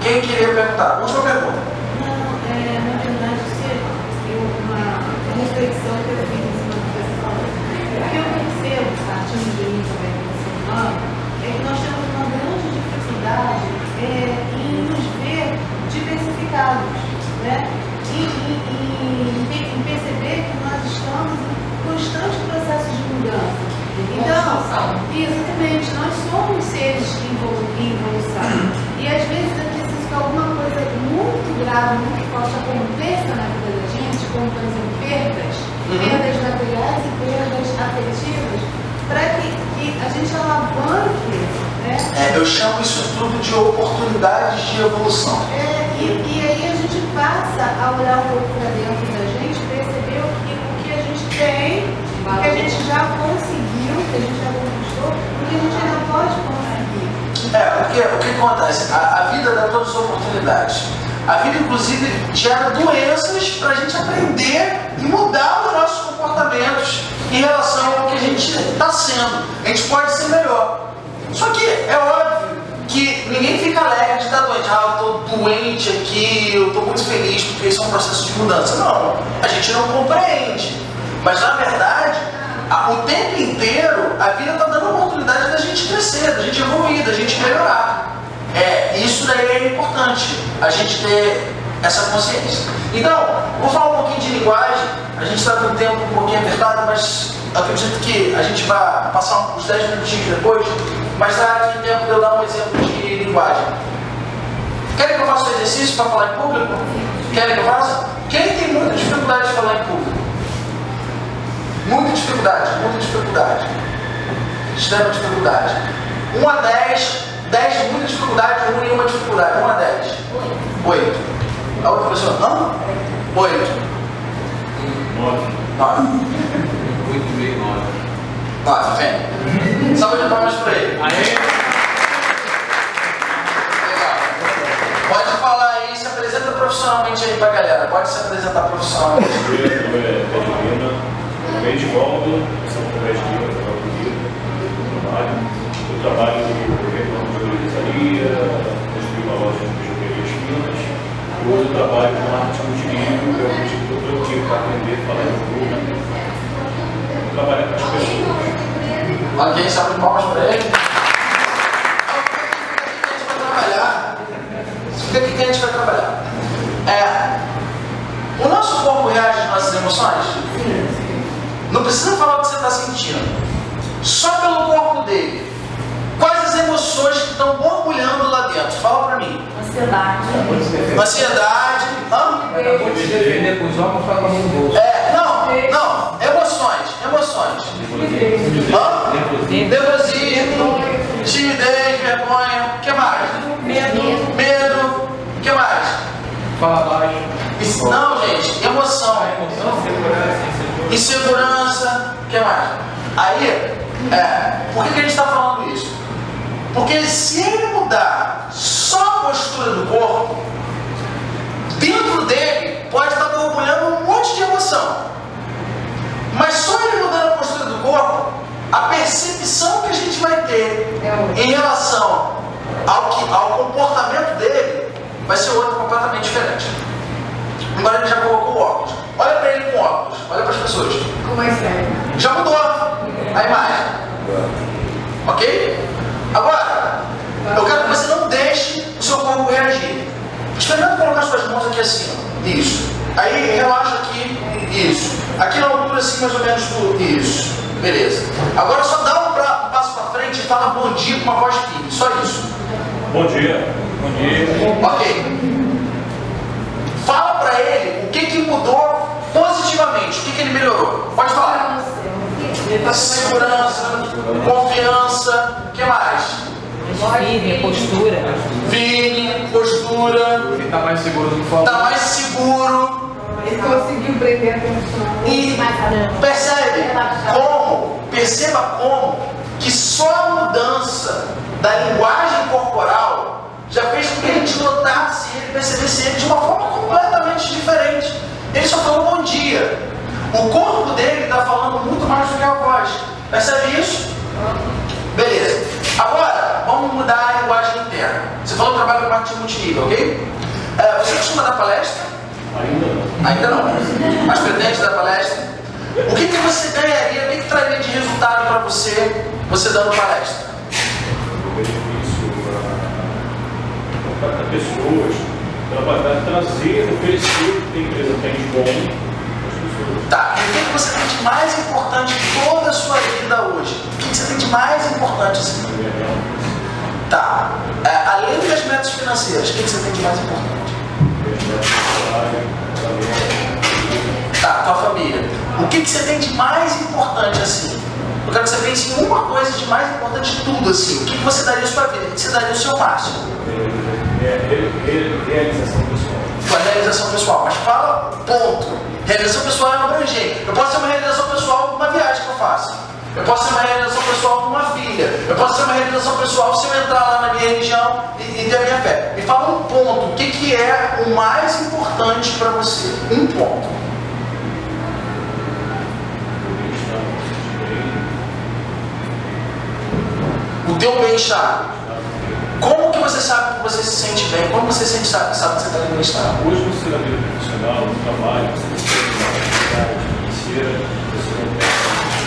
Quem queria perguntar? Última pergunta. Na verdade, uma reflexão que eu fiz em cima do que você falou. O que eu percebo, partindo de mim também, como ser humano, é que nós temos uma grande dificuldade em nos ver diversificados, né? Em perceber que nós estamos em constante processo de mudança. Então, exatamente, nós somos seres em evolução. E às vezes é preciso que alguma coisa muito grave, muito forte aconteça na vida da gente, como por exemplo perdas materiais e perdas afetivas, para que a gente alavanque Eu chamo isso tudo de oportunidades de evolução. E aí a gente passa a olhar um pouco para dentro da gente, perceber o que a gente tem, o que a gente já conseguiu, o que a gente já conquistou, o que a gente ainda pode conseguir. Porque o que acontece? A vida dá todas as oportunidades. A vida, inclusive, gera doenças para a gente aprender e mudar os nossos comportamentos em relação ao que a gente está sendo. A gente pode ser melhor. Só que é óbvio que ninguém fica alegre de estar doente. Eu estou doente aqui, eu estou muito feliz porque isso é um processo de mudança. Não, a gente não compreende. Mas, na verdade, o tempo inteiro, a vida está dando a oportunidade da gente crescer, da gente evoluir, da gente melhorar. Isso daí é importante, a gente ter essa consciência. Então, vou falar um pouquinho de linguagem. A gente está com o tempo um pouquinho apertado, mas acredito que a gente vai passar uns 10 minutinhos depois. Mas dá aqui tempo de eu dar um exemplo de linguagem. Querem que eu faça um exercício para falar em público? Querem que eu faça? Quem tem muita dificuldade de falar em público? Muita dificuldade, extrema dificuldade. 1 a 10, 10 muita dificuldade, 1 nenhuma dificuldade. 1 a 10. 8. A outra pessoa? Não? 8. 9. 8,5, 9. 9, vem. Salve de palmas para ele. Aê! Legal. Pode falar aí, se apresenta profissionalmente aí pra galera. Pode se apresentar profissionalmente. Meu nome é Pedro, também de Volta, sou professor eu trabalho no ramo de organizaria, construí uma loja de bijuteria de Minas, e hoje eu trabalho com marketing multinível, que é o tipo que eu estou aqui para aprender a falar em público, trabalhar com as pessoas. Ok, salve de palmas para ele. O que a gente vai trabalhar? O nosso corpo reage às nossas emoções? Não precisa falar o que você está sentindo. Só pelo corpo dele. Quais as emoções que estão borbulhando lá dentro? Fala pra mim. Ansiedade. Ansiedade. Acabou de defender com os óculos para a mão no bolso. Não. Emoções. Nervosismo, timidez, vergonha. O que mais? Medo. O que mais? Fala baixo. Não, gente. Emoção. Insegurança. O que mais? Aí, por que a gente está falando isso? Porque se ele mudar só a postura do corpo, dentro dele pode estar borbulhando um monte de emoção. Mas só ele mudando a postura do corpo, a percepção que a gente vai ter em relação ao comportamento dele vai ser outra completamente diferente. Agora ele já colocou o óculos. Olha para ele com óculos, olha para as pessoas. Ficou mais sério. Já mudou a imagem. Ok? Agora, eu quero que você não deixe o seu corpo reagir. Experimenta colocar suas mãos aqui assim. Isso. Aí relaxa aqui. Isso. Aqui na altura assim, mais ou menos tudo. Isso. Beleza. Agora só dá um passo para frente e fala bom dia com uma voz firme. Só isso. Bom dia. Bom dia. Ok. Fala para ele o que mudou positivamente. O que ele melhorou. Pode falar. Segurança, confiança, o que mais? Firme, postura. Firme, postura. Ele está mais seguro do que falou. Está mais seguro. Ele conseguiu prender a atenção. E perceba como que só a mudança da linguagem corporal já fez com que a gente notasse ele, percebesse ele de uma forma completamente diferente. Ele só falou bom dia. O corpo dele está falando muito mais do que a voz. Percebe isso? Beleza. Agora, vamos mudar a linguagem interna. Você falou que trabalha com marketing multinível, ok? Você costuma dar palestra? Ainda não. Mas pretende dar palestra? O que você ganharia, o que traria de resultado para você dando palestra? O benefício para pessoas, trabalhar, trazer, oferecer o que a empresa tem de bom. Tá, e o que você tem de mais importante em toda a sua vida hoje? O que você tem de mais importante assim? Tá, além das metas financeiras, o que você tem de mais importante? Tá, tua família. O que você tem de mais importante assim? Eu quero que você pense em uma coisa de mais importante de tudo, assim. O que você daria a sua vida? O que você daria o seu máximo? Realização pessoal. Sua realização pessoal. Mas fala ponto. Realização pessoal é abrangente. Eu posso ter uma realização pessoal numa viagem que eu faço. Eu posso ter uma realização pessoal numa filha. Eu posso ter uma realização pessoal se eu entrar lá na minha religião e ter a minha fé. Me fala um ponto. O que é o mais importante para você? Um ponto. O teu bem-estar. Como que você sabe que você se sente bem? Como você sabe que você está em bem-estar? Hoje você na vida profissional, no trabalho, você tem uma atividade financeira, você não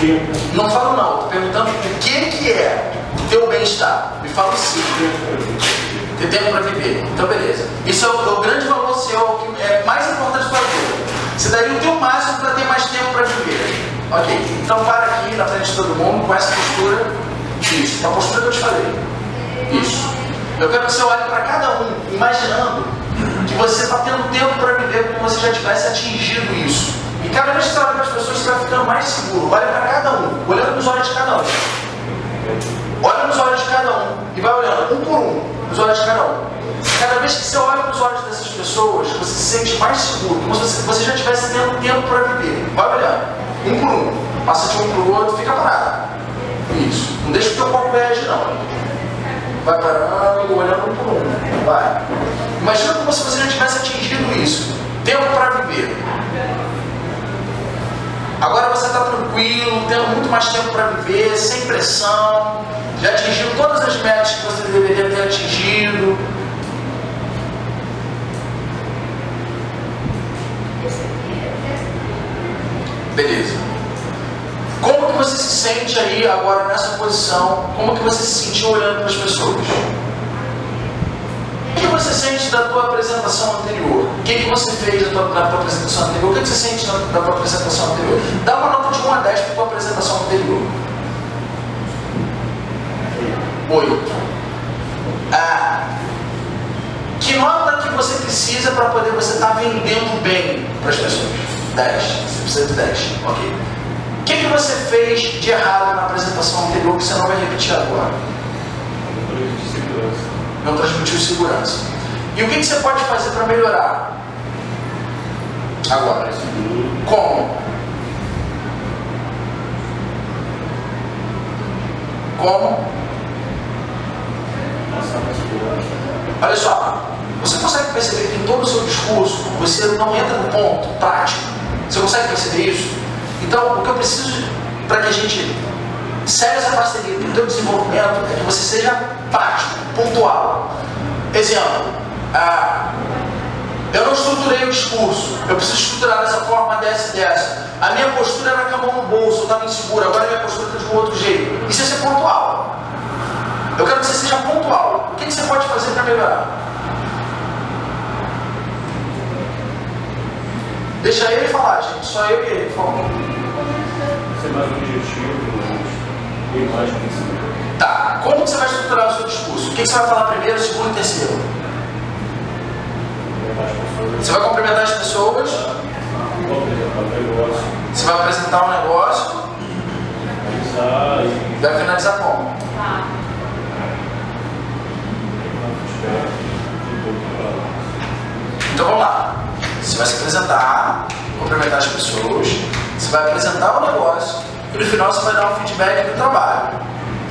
tem tempo. Não falo não, estou perguntando o que é o teu bem-estar. Me fala sim. Ter tempo para viver. Então beleza. Isso é o grande valor seu, o que é mais importante para a vida. Você daria o teu máximo para ter mais tempo para viver. Ok, então para aqui na frente de todo mundo com essa postura. Isso, uma postura que eu te falei. Isso. Eu quero que você olhe para cada um, imaginando que você está tendo tempo para viver como se você já tivesse atingido isso. E cada vez que você olha para as pessoas, você vai ficando mais seguro. Olha para cada um, olhando nos olhos de cada um. Olha nos olhos de cada um e vai olhando, um por um, nos olhos de cada um. Cada vez que você olha para os olhos dessas pessoas, você se sente mais seguro, como se você já estivesse tendo tempo para viver. Vai olhando, um por um. Passa de um para o outro, fica parado. Isso. Não deixa o teu corpo reagir, não. Vai parando, olhando um por um. Vai. Imagina como se você já tivesse atingido isso. Tempo para viver. Agora você está tranquilo, tendo muito mais tempo para viver, sem pressão. Já atingiu todas as metas que você deveria ter atingido. Beleza. Como que você se sente aí agora nessa posição? Como que você se sentiu olhando para as pessoas? O que você sente da tua apresentação anterior? O que você fez na tua apresentação anterior? O que você sente da tua apresentação anterior? Dá uma nota de 1 a 10 para a tua apresentação anterior. 8. Que nota que você precisa para poder você estar vendendo bem para as pessoas? 10. Você precisa de 10. Ok. O que você fez de errado na apresentação anterior que você não vai repetir agora? Não transmitiu segurança. E o que você pode fazer para melhorar? Agora. Como? Como? Olha só. Você consegue perceber que em todo o seu discurso você não entra no ponto prático? Você consegue perceber isso? Então, o que eu preciso para que a gente segue essa parceria para o teu desenvolvimento é que você seja prático, pontual. Exemplo, eu não estruturei o discurso, eu preciso estruturar dessa forma, dessa e dessa. A minha postura era com a mão no bolso, eu estava inseguro, agora a minha postura está de um outro jeito. Isso é ser pontual. Eu quero que você seja pontual. O que você pode fazer para melhorar? Deixa ele falar, gente. Só eu e ele, por favor. Ser mais objetivo e mais princípio. Tá. Como você vai estruturar o seu discurso? O que você vai falar primeiro, segundo e terceiro? Você vai cumprimentar as pessoas. Você vai apresentar um negócio. Vai finalizar como? Então vamos lá. Você vai se apresentar, cumprimentar as pessoas, você vai apresentar o negócio e no final você vai dar um feedback do trabalho.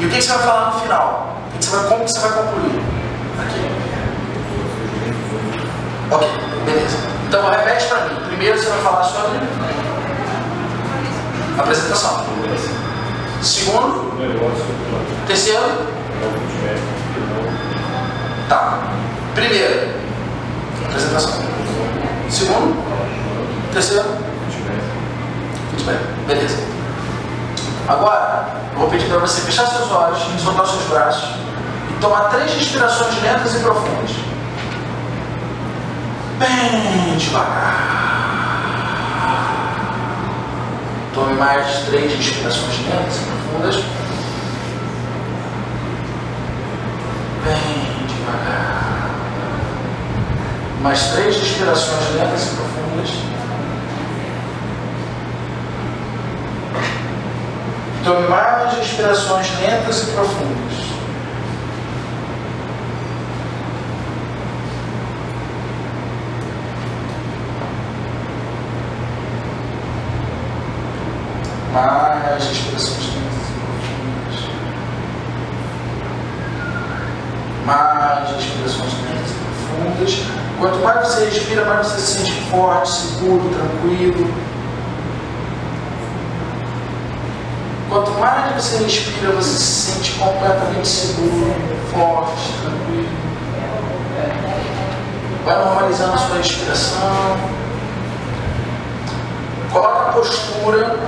E o que você vai falar no final? Como que você vai concluir? Aqui. Ok, beleza. Então repete para mim. Primeiro você vai falar sobre a apresentação. Segundo? Terceiro? Tá. Primeiro, apresentação. Segundo? Terceiro? Feedback. Beleza. Agora, eu vou pedir para você fechar seus olhos, soltar seus braços e tomar 3 respirações lentas e profundas. Bem devagar. Tome mais 3 respirações lentas e profundas. Bem devagar. Mais 3 respirações lentas e profundas. Tome mais respirações lentas e profundas. Mais respirações lentas e profundas. Mais respirações lentas e profundas. Quanto mais você respira, mais você se sente forte, seguro, tranquilo. Quanto mais você respira, você se sente completamente seguro, forte, tranquilo. Vai normalizando a sua respiração. Coloca a postura,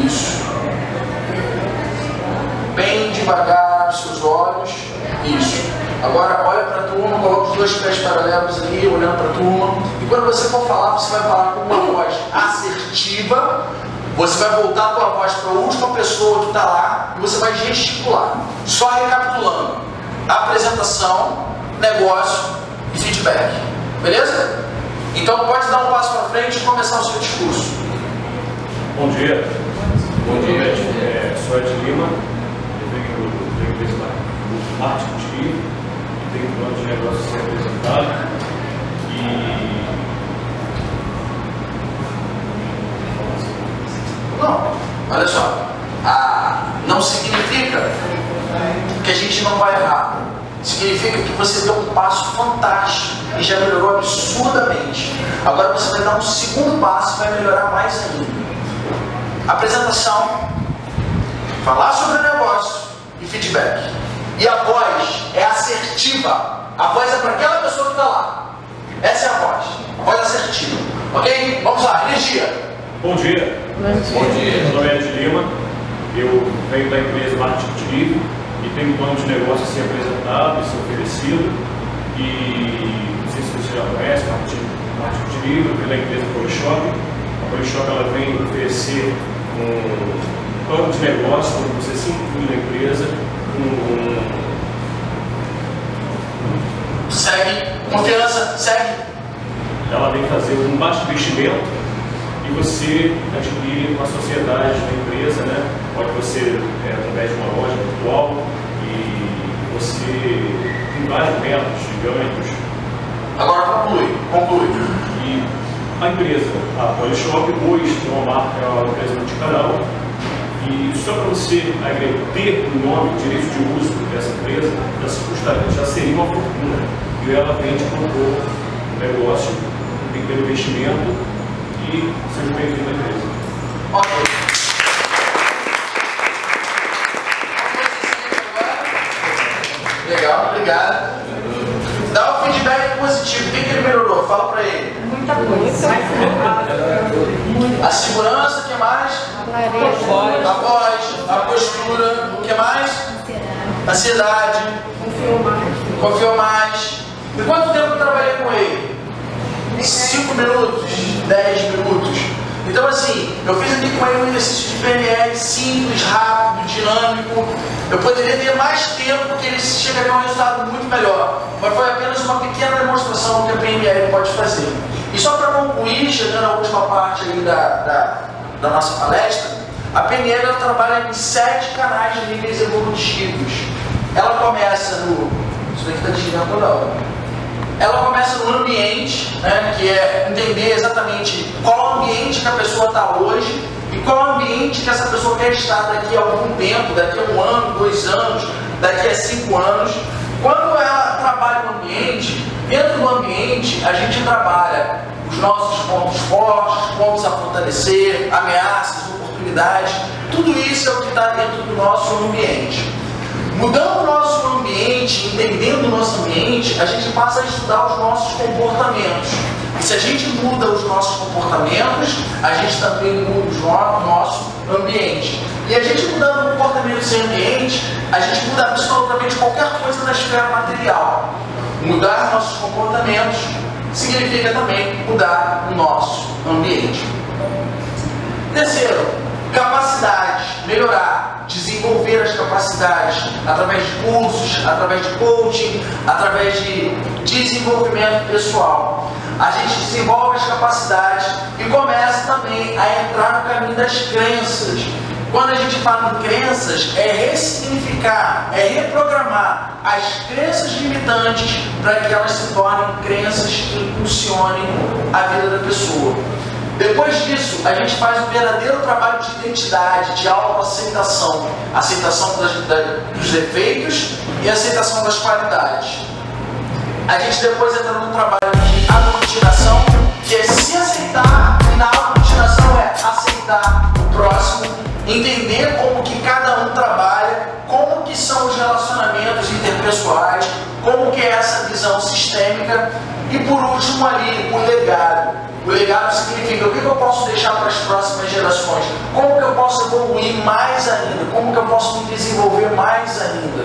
isso. Bem devagar os seus olhos, isso. Agora olha para a turma, coloca os dois pés paralelos aí, olhando para a turma. E quando você for falar, você vai falar com uma voz assertiva. Você vai voltar a tua voz para a última pessoa que está lá e você vai gesticular. Só recapitulando: apresentação, negócio e feedback. Beleza? Então pode dar um passo para frente e começar o seu discurso. Bom dia. Bom dia. Sou Ed Lima, eu venho da empresa Marketing e tenho um plano de negócio a ser apresentado. Não, olha só. Não significa que a gente não vai errar. Significa que você deu um passo fantástico e já melhorou absurdamente. Agora você vai dar um segundo passo e vai melhorar mais ainda. Apresentação, falar sobre o negócio e feedback. E a voz é assertiva. A voz é para aquela pessoa que está lá. Essa é a voz assertiva. Ok? Vamos lá, energia. Bom dia. Bom dia. Meu nome é Ed Lima, eu venho da empresa Marketing Livre e tenho um plano de negócio a ser apresentado e ser oferecido. E não sei se você já conhece, Marketing Livre, eu venho da empresa Polishop. A Polishop ela vem oferecer um plano de negócio onde você se inclui na empresa. Segue, confiança, segue. Ela vem fazer um baixo investimento e você adquire uma sociedade da empresa, né? Pode você, através de uma loja virtual, e você tem vários métodos de ganhos. Agora conclui. E a empresa, a Polishop, hoje é uma marca, é uma empresa multicanal, e só para você ter o nome, o direito de uso dessa empresa, já seria uma fortuna. E ela vem te propor um negócio, um pequeno investimento, e seja bem-vindo à empresa. Ok. Legal, obrigado. Dá um feedback positivo. O que ele melhorou? Fala pra ele. Muita coisa. A segurança, o que mais? A voz, a postura, o que mais? Ansiedade. Confiou mais. E quanto tempo eu trabalhei com ele? 5 minutos, 10 minutos. Então assim, eu fiz aqui com ele um exercício de PNL simples, rápido, dinâmico. Eu poderia ter mais tempo porque ele chegaria a um resultado muito melhor. Mas foi apenas uma pequena demonstração que a PNL pode fazer. E só para concluir, chegando à última parte aí da nossa palestra, a PNL ela trabalha em 7 canais de níveis evolutivos. Ela começa no... Isso daqui está desligando toda hora. Ela começa no ambiente, né, que é entender exatamente qual ambiente que a pessoa está hoje e qual ambiente que essa pessoa quer estar daqui a algum tempo, daqui a 1 ano, 2 anos, daqui a 5 anos. Quando ela trabalha no ambiente, dentro do ambiente a gente trabalha os nossos pontos fortes, pontos a fortalecer, ameaças, oportunidades, tudo isso é o que está dentro do nosso ambiente. Mudando o nosso ambiente, entendendo o nosso ambiente, a gente passa a estudar os nossos comportamentos. E se a gente muda os nossos comportamentos, a gente também muda o nosso ambiente. E a gente mudando o comportamento sem ambiente, a gente muda absolutamente qualquer coisa na esfera material. Mudar nossos comportamentos significa também mudar o nosso ambiente. Terceiro, capacidades, melhorar, desenvolver as capacidades através de cursos, através de coaching, através de desenvolvimento pessoal. A gente desenvolve as capacidades e começa também a entrar no caminho das crenças. Quando a gente fala em crenças, é ressignificar, é reprogramar as crenças limitantes para que elas se tornem crenças que impulsionem a vida da pessoa. Depois disso, a gente faz um verdadeiro trabalho de identidade, de autoaceitação, aceitação dos defeitos e aceitação das qualidades. A gente depois entra num trabalho de aglutinação, que é se aceitar, e na aglutinação é aceitar o próximo, entender como que cada um trabalha, como que são os relacionamentos interpessoais, como que é essa visão sistêmica e por último ali, o legado. O legado significa o que eu posso deixar para as próximas gerações, como que eu posso evoluir mais ainda, como que eu posso me desenvolver mais ainda.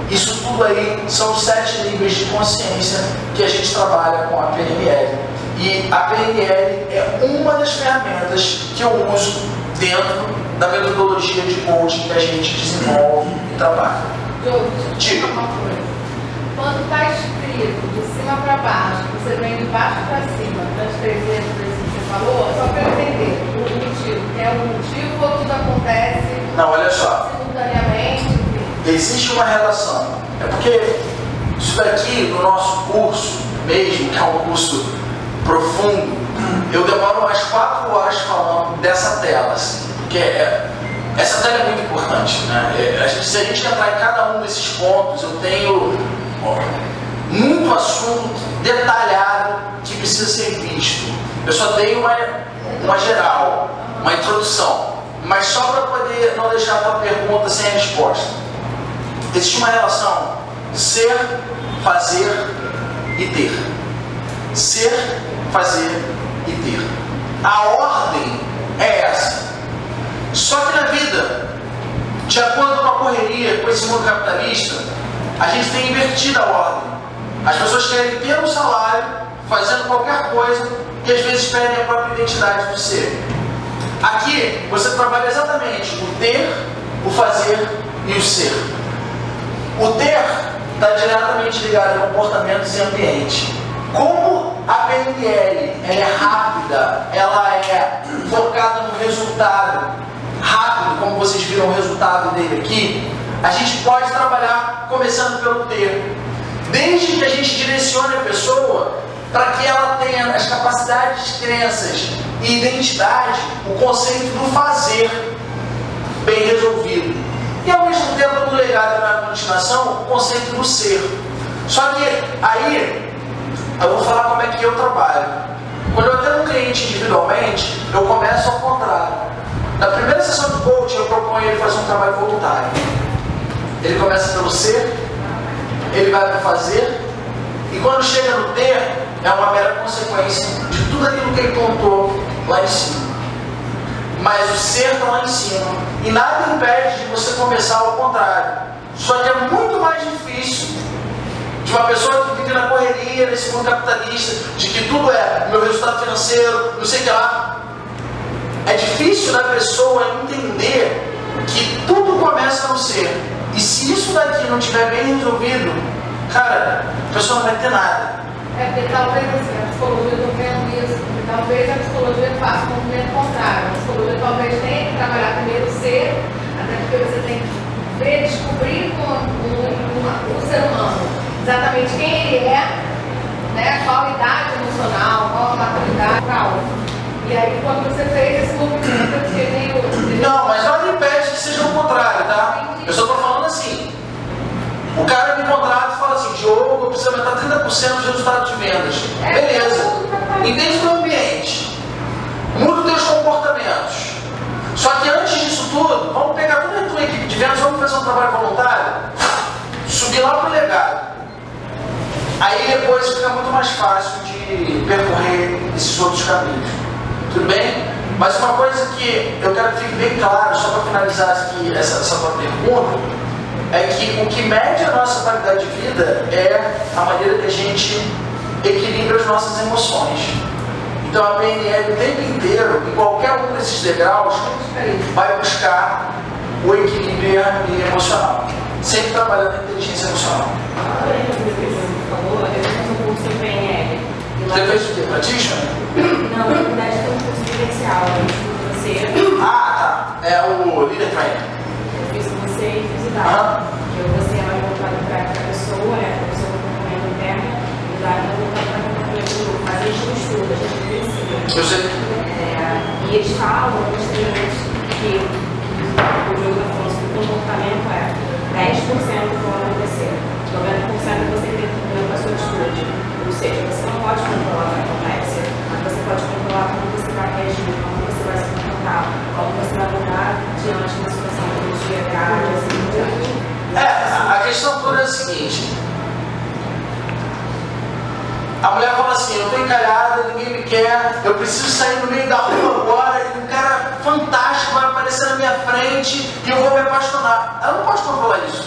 Isso tudo aí são os 7 níveis de consciência que a gente trabalha com a PNL. E a PNL é uma das ferramentas que eu uso dentro da metodologia de coaching que a gente desenvolve e trabalha. Diga uma coisa. Quando está escrito de cima para baixo, você vem de baixo para cima, transcrever tudo isso que você falou, só para eu entender o motivo. Tem algum motivo ou tudo acontece? Não, olha só. Simultaneamente? Existe uma relação. É porque isso daqui, no nosso curso mesmo, que é um curso profundo, eu demoro mais 4 horas falando dessa tela, assim, porque essa tela é muito importante, né? Se a gente entrar em cada um desses pontos, eu tenho muito assunto detalhado que precisa ser visto. Eu só dei uma geral, uma introdução, mas só para poder não deixar a tua pergunta sem a resposta. Existe uma relação ser, fazer e ter. Ser, fazer e ter. A ordem é essa. Só que na vida, de acordo com a correria, com esse mundo capitalista, a gente tem invertido a ordem. As pessoas querem ter um salário, fazendo qualquer coisa, e às vezes perdem a própria identidade do ser. Aqui, você trabalha exatamente o ter, o fazer e o ser. O ter está diretamente ligado a comportamentos e ambiente. Como a PNL ela é rápida, ela é focada no resultado rápido, como vocês viram o resultado dele aqui, a gente pode trabalhar começando pelo ter. Desde que a gente direcione a pessoa para que ela tenha as capacidades, crenças e identidade, o conceito do fazer bem resolvido. E ao mesmo tempo, no legado e na continuação, o conceito do ser. Só que aí, eu vou falar como é que eu trabalho. Quando eu tenho um cliente individualmente, eu começo ao contrário. Na primeira sessão de coaching, eu proponho ele fazer um trabalho voluntário. Ele começa pelo ser, ele vai para o fazer, e quando chega no ter, é uma mera consequência de tudo aquilo que ele contou lá em cima. Mas o ser está lá em cima, e nada impede de você começar ao contrário. Só que é muito mais difícil de uma pessoa que vive na correria, nesse mundo capitalista, de que tudo é meu resultado financeiro, não sei o que lá. É difícil da pessoa entender que tudo começa no ser. E se isso daqui não estiver bem resolvido, cara, a pessoa não vai ter nada. É porque talvez assim, a psicologia eu estou vendo isso, porque talvez a psicologia faça um movimento contrário. A psicologia talvez tenha que trabalhar primeiro o ser, até porque você tem que ver, descobrir o ser humano, exatamente quem ele é, né, qual a idade emocional, qual a maturidade, qual. E aí quando você fez esse movimento, eu fiquei Não, mas nada impede que seja o contrário, tá? Eu só estou falando assim. O cara me contrata e fala assim, Diogo, eu preciso aumentar 30% dos resultados de vendas. Beleza. Entende o teu ambiente. Muda os teus comportamentos. Só que antes disso tudo, vamos pegar toda a tua equipe de vendas, vamos fazer um trabalho voluntário, subir lá para o legado. Aí depois fica muito mais fácil de percorrer esses outros caminhos. Tudo bem? Mas uma coisa que eu quero que fique bem claro, só para finalizar aqui essa tua pergunta, é que o que mede a nossa qualidade de vida é a maneira que a gente equilibra as nossas emoções. Então a PNL o tempo inteiro, em qualquer um desses degraus, vai buscar o equilíbrio e a harmonia emocional. Sempre trabalhando na inteligência emocional. Você fez o quê? Practitioner? Não, na verdade foi um curso presencial, financeiro. Ah, tá. É o líder A mulher fala assim, eu tô encalhada, ninguém me quer, eu preciso sair no meio da rua agora e um cara fantástico vai aparecer na minha frente e eu vou me apaixonar. Ela não pode controlar isso.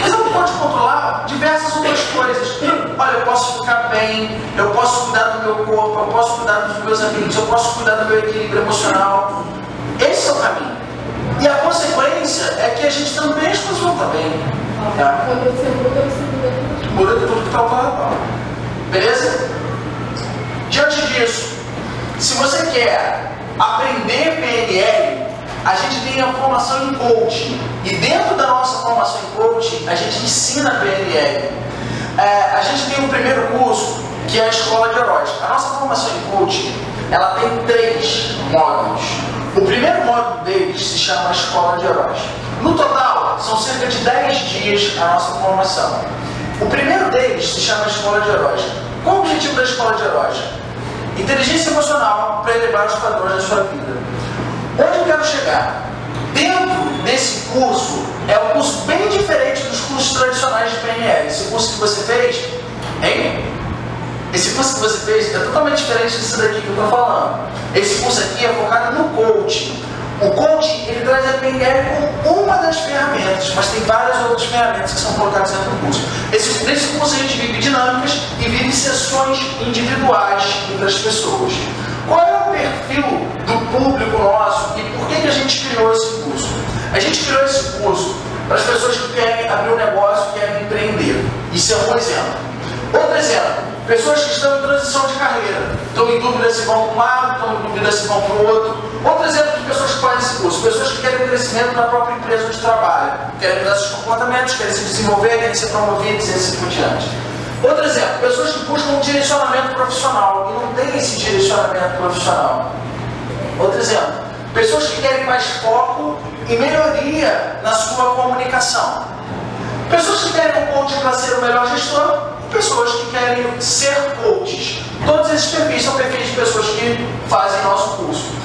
Mas ela pode controlar diversas outras coisas. Olha, eu posso ficar bem, eu posso cuidar do meu corpo, eu posso cuidar dos meus amigos, eu posso cuidar do meu equilíbrio emocional. Esse é o caminho. E a consequência é que a gente também as pessoas vão bem. Tá? Quando você muda, você muda tudo que está ao redor. Beleza? Diante disso, se você quer aprender PNL, a gente tem a formação em coaching. E dentro da nossa formação em coaching, a gente ensina PNL. A gente tem um primeiro curso, que é a Escola de Heróis. A nossa formação em coaching, ela tem 3 módulos. O primeiro módulo deles se chama Escola de Heróis. No total, são cerca de 10 dias a nossa formação. O primeiro deles se chama Escola de Heróis. Qual o objetivo da Escola de Heróis? Inteligência emocional para elevar os padrões da sua vida. Onde eu quero chegar? Dentro desse curso, é um curso bem diferente dos cursos tradicionais de PNL. Esse curso que você fez, hein? Esse curso que você fez é totalmente diferente disso daqui que eu estou falando. Esse curso aqui é focado no coaching. O coaching, ele traz a PNL como uma das ferramentas, mas tem várias outras ferramentas que são colocadas dentro do curso. Nesse curso a gente vive dinâmicas e vive sessões individuais entre as pessoas. Qual é o perfil do público nosso e por que a gente criou esse curso? A gente criou esse curso para as pessoas que querem abrir um negócio, querem empreender. Isso é um exemplo. Outro exemplo, pessoas que estão em transição de carreira, estão em dúvida se vão para um lado, estão em dúvida se vão para o outro. Outro exemplo de pessoas que fazem esse curso, pessoas que querem crescimento na própria empresa onde trabalham, querem mudar seus comportamentos, querem se desenvolver, querem ser promovidos e assim por diante. Outro exemplo, pessoas que buscam um direcionamento profissional e não têm esse direcionamento profissional. Outro exemplo, pessoas que querem mais foco e melhoria na sua comunicação. Pessoas que querem um coach para ser o melhor gestor e pessoas que querem ser coaches. Todos esses perfis são perfis de pessoas que fazem nosso curso.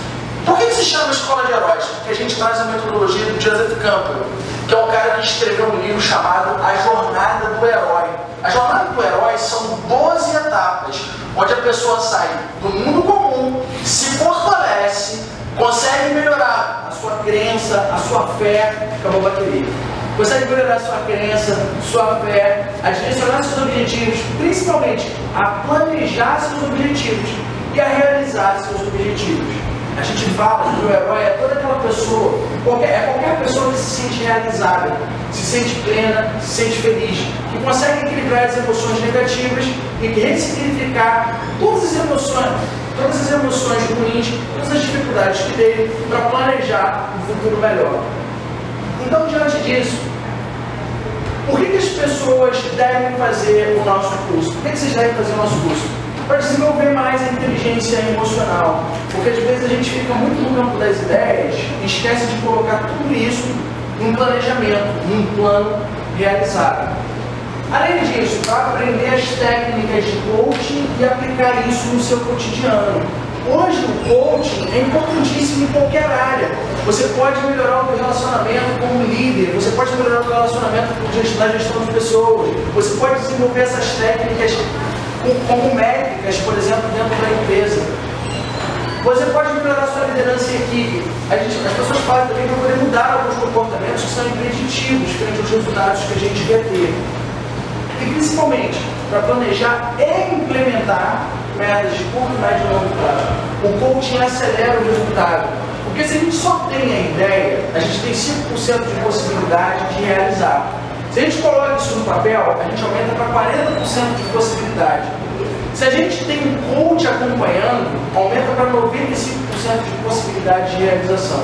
Por que se chama Escola de Heróis? Porque a gente traz a metodologia do Joseph Campbell, que é um cara que escreveu um livro chamado A Jornada do Herói. A Jornada do Herói são 12 etapas, onde a pessoa sai do mundo comum, se fortalece, consegue melhorar a sua crença, a sua fé, acabou a bateria. Consegue melhorar a sua crença, sua fé, a direcionar seus objetivos, principalmente a planejar seus objetivos e a realizar seus objetivos. A gente fala que o herói é toda aquela pessoa, qualquer pessoa que se sente realizada, se sente plena, se sente feliz, que consegue equilibrar as emoções negativas e ressignificar todas as emoções ruins, todas as dificuldades que teve para planejar um futuro melhor. Então, diante disso, por que as pessoas devem fazer o nosso curso? Por que vocês devem fazer o nosso curso? Para desenvolver mais a inteligência emocional. Porque às vezes a gente fica muito no campo das ideias e esquece de colocar tudo isso num planejamento, num plano realizado. Além disso, para aprender as técnicas de coaching e aplicar isso no seu cotidiano. Hoje o coaching é importantíssimo em qualquer área. Você pode melhorar o seu relacionamento como líder, você pode melhorar o seu relacionamento na gestão de pessoas, você pode desenvolver essas técnicas como métricas, por exemplo, dentro da empresa. Você pode melhorar a sua liderança em equipe. As pessoas fazem também para poder mudar alguns comportamentos que são impeditivos frente aos resultados que a gente quer ter. E principalmente, para planejar e implementar metas de curto, médio e longo prazo. O coaching acelera o resultado. Porque se a gente só tem a ideia, a gente tem 5% de possibilidade de realizar. Se a gente coloca isso no papel, a gente aumenta para 40% de possibilidade. Se a gente tem um coach acompanhando, aumenta para 95% de possibilidade de realização.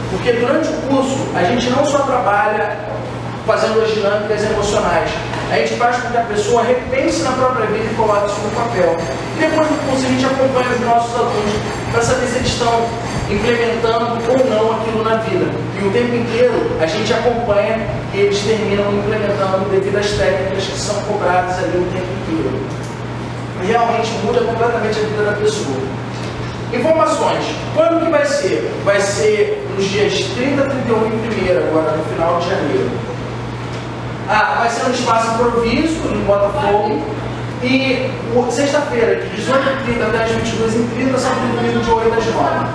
Porque durante o curso, a gente não só trabalha fazendo as dinâmicas emocionais, a gente faz com que a pessoa repense na própria vida e coloque isso no papel. E depois do curso, a gente acompanha os nossos alunos para saber se eles estão implementando ou não aquilo na vida. E o tempo inteiro a gente acompanha e eles terminam implementando devido às técnicas que são cobradas ali o tempo inteiro. E realmente muda completamente a vida da pessoa. Informações. Quando que vai ser? Vai ser nos dias 30, 31 e 1º, agora no final de janeiro. Vai ser no espaço improviso, em Botafogo. E sexta-feira, de 18h30 até as 22h30, são divididos de 8 às 9.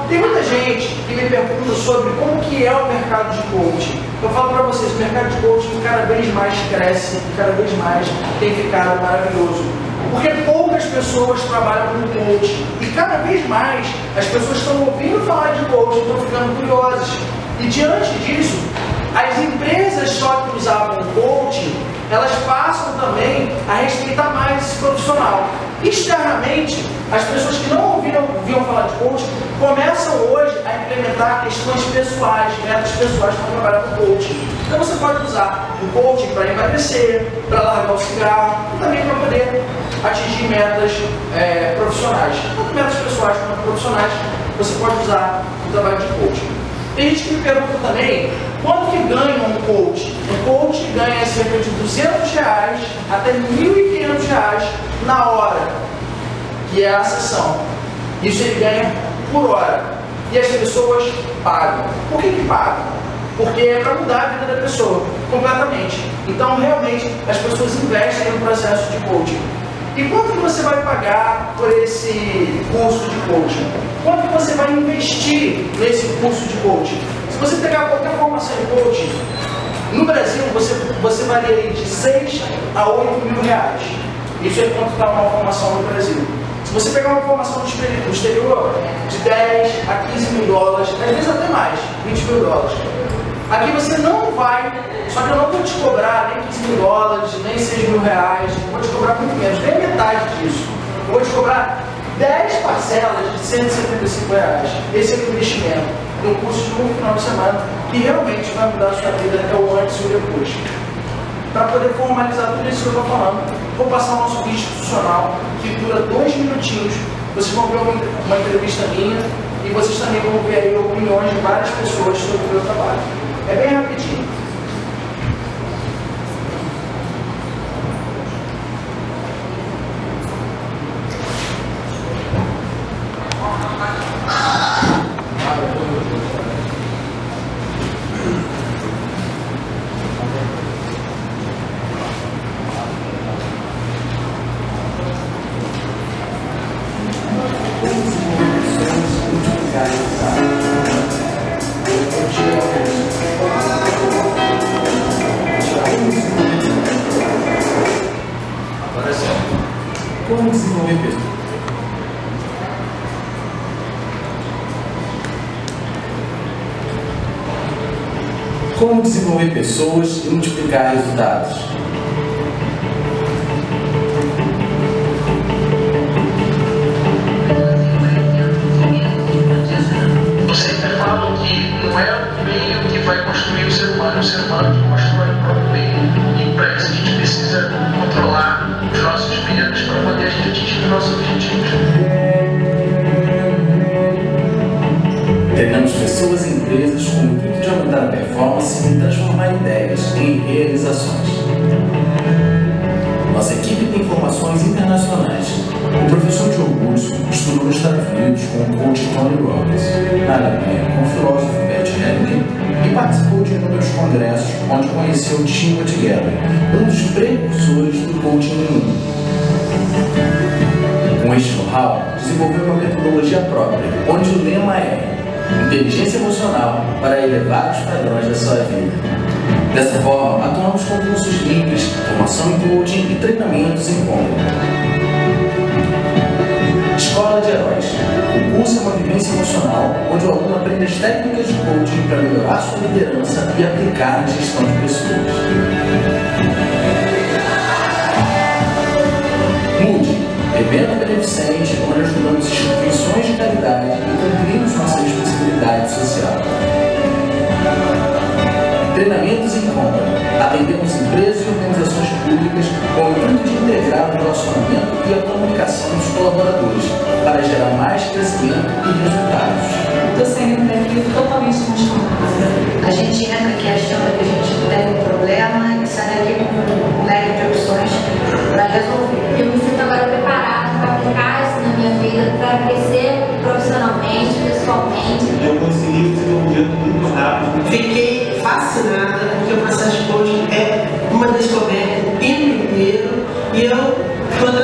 Tem muita gente que me pergunta sobre como que é o mercado de coaching. Eu falo para vocês, o mercado de coaching cada vez mais cresce e cada vez mais tem ficado maravilhoso. Porque poucas pessoas trabalham com coaching e cada vez mais as pessoas estão ouvindo falar de coaching, estão ficando curiosas. E diante disso, as empresas só que usavam coaching, elas passam também a respeitar mais esse profissional. Externamente, as pessoas que não ouviam falar de coaching começam hoje a implementar questões pessoais, metas pessoais para trabalhar com coaching. Então você pode usar o coaching para emagrecer, para largar o cigarro e também para poder atingir metas profissionais. Tanto metas pessoais quanto profissionais, você pode usar o trabalho de coaching. Tem gente que me pergunta também quanto que ganha um coach. Um coach ganha cerca de R$200 até R$1.500 na hora, que é a sessão. Isso ele ganha por hora. E as pessoas pagam. Por que pagam? Porque é para mudar a vida da pessoa completamente. Então, realmente, as pessoas investem no processo de coaching. E quanto que você vai pagar por esse curso de coaching? Quanto que você vai investir nesse curso de coaching? Se você pegar qualquer formação de coaching, no Brasil você varia de 6 a 8 mil reais. Isso é quanto está uma formação no Brasil. Se você pegar uma formação no exterior, de 10 a 15 mil dólares, às vezes até mais, 20 mil dólares. Aqui você não vai, só que eu não vou te cobrar nem 15 mil dólares, nem 6 mil reais, eu vou te cobrar muito menos, nem metade disso. Eu vou te cobrar 10 parcelas de R$175. Esse é o investimento de um curso de um final de semana que realmente vai mudar a sua vida até o antes e o depois. Para poder formalizar tudo isso que eu estou falando, vou passar o nosso vídeo institucional que dura 2 minutinhos. Vocês vão ver uma entrevista minha e vocês também vão ver aí opiniões de várias pessoas sobre o meu trabalho. É bem rapidinho. Como desenvolver pessoas? Como desenvolver pessoas e multiplicar resultados? Eu sempre falo que não é o meio que vai construir o ser humano que constrói o próprio meio. E para isso a gente precisa controlar os nossos medos para poder a gente atingir os nossos objetivos. Treinamos pessoas e empresas com o intuito de aumentar a performance e transformar ideias em realizações. Nossa equipe tem formações internacionais. O professor Diogo Urso estudou nos Estados Unidos com o coach Tony Robbins, na Alemanha com o filósofo Bert Hellinger e participou de inúmeros congressos onde conheceu Timothy Geller, um dos precursores do coaching no mundo. Com este know-how, desenvolveu uma metodologia própria, onde o lema é inteligência emocional para elevar os padrões da sua vida. Dessa forma, atuamos com cursos livres, formação em coaching e treinamentos em combo. Escola de Heróis. O curso é uma vivência emocional, onde o aluno aprende as técnicas de coaching para melhorar sua liderança e aplicar na gestão de pessoas. Mude. Evento beneficente, onde ajudamos instituições de caridade e cumprimos nossa responsabilidade social. Treinamentos em compra. Atendemos empresas e organizações públicas com o intuito de integrar o relacionamento e a comunicação dos colaboradores para gerar mais crescimento e resultados. Estou saindo daqui totalmente transformada. A gente entra aqui achando que a gente tem um problema e sai daqui com um leque de opções para resolver. Eu me sinto agora preparada para aplicar isso na minha vida, para crescer profissionalmente, pessoalmente. Eu consegui desenvolver muito rápido. Fiquei fascinada porque o processo de coaching é uma descoberta o tempo inteiro E eu, quando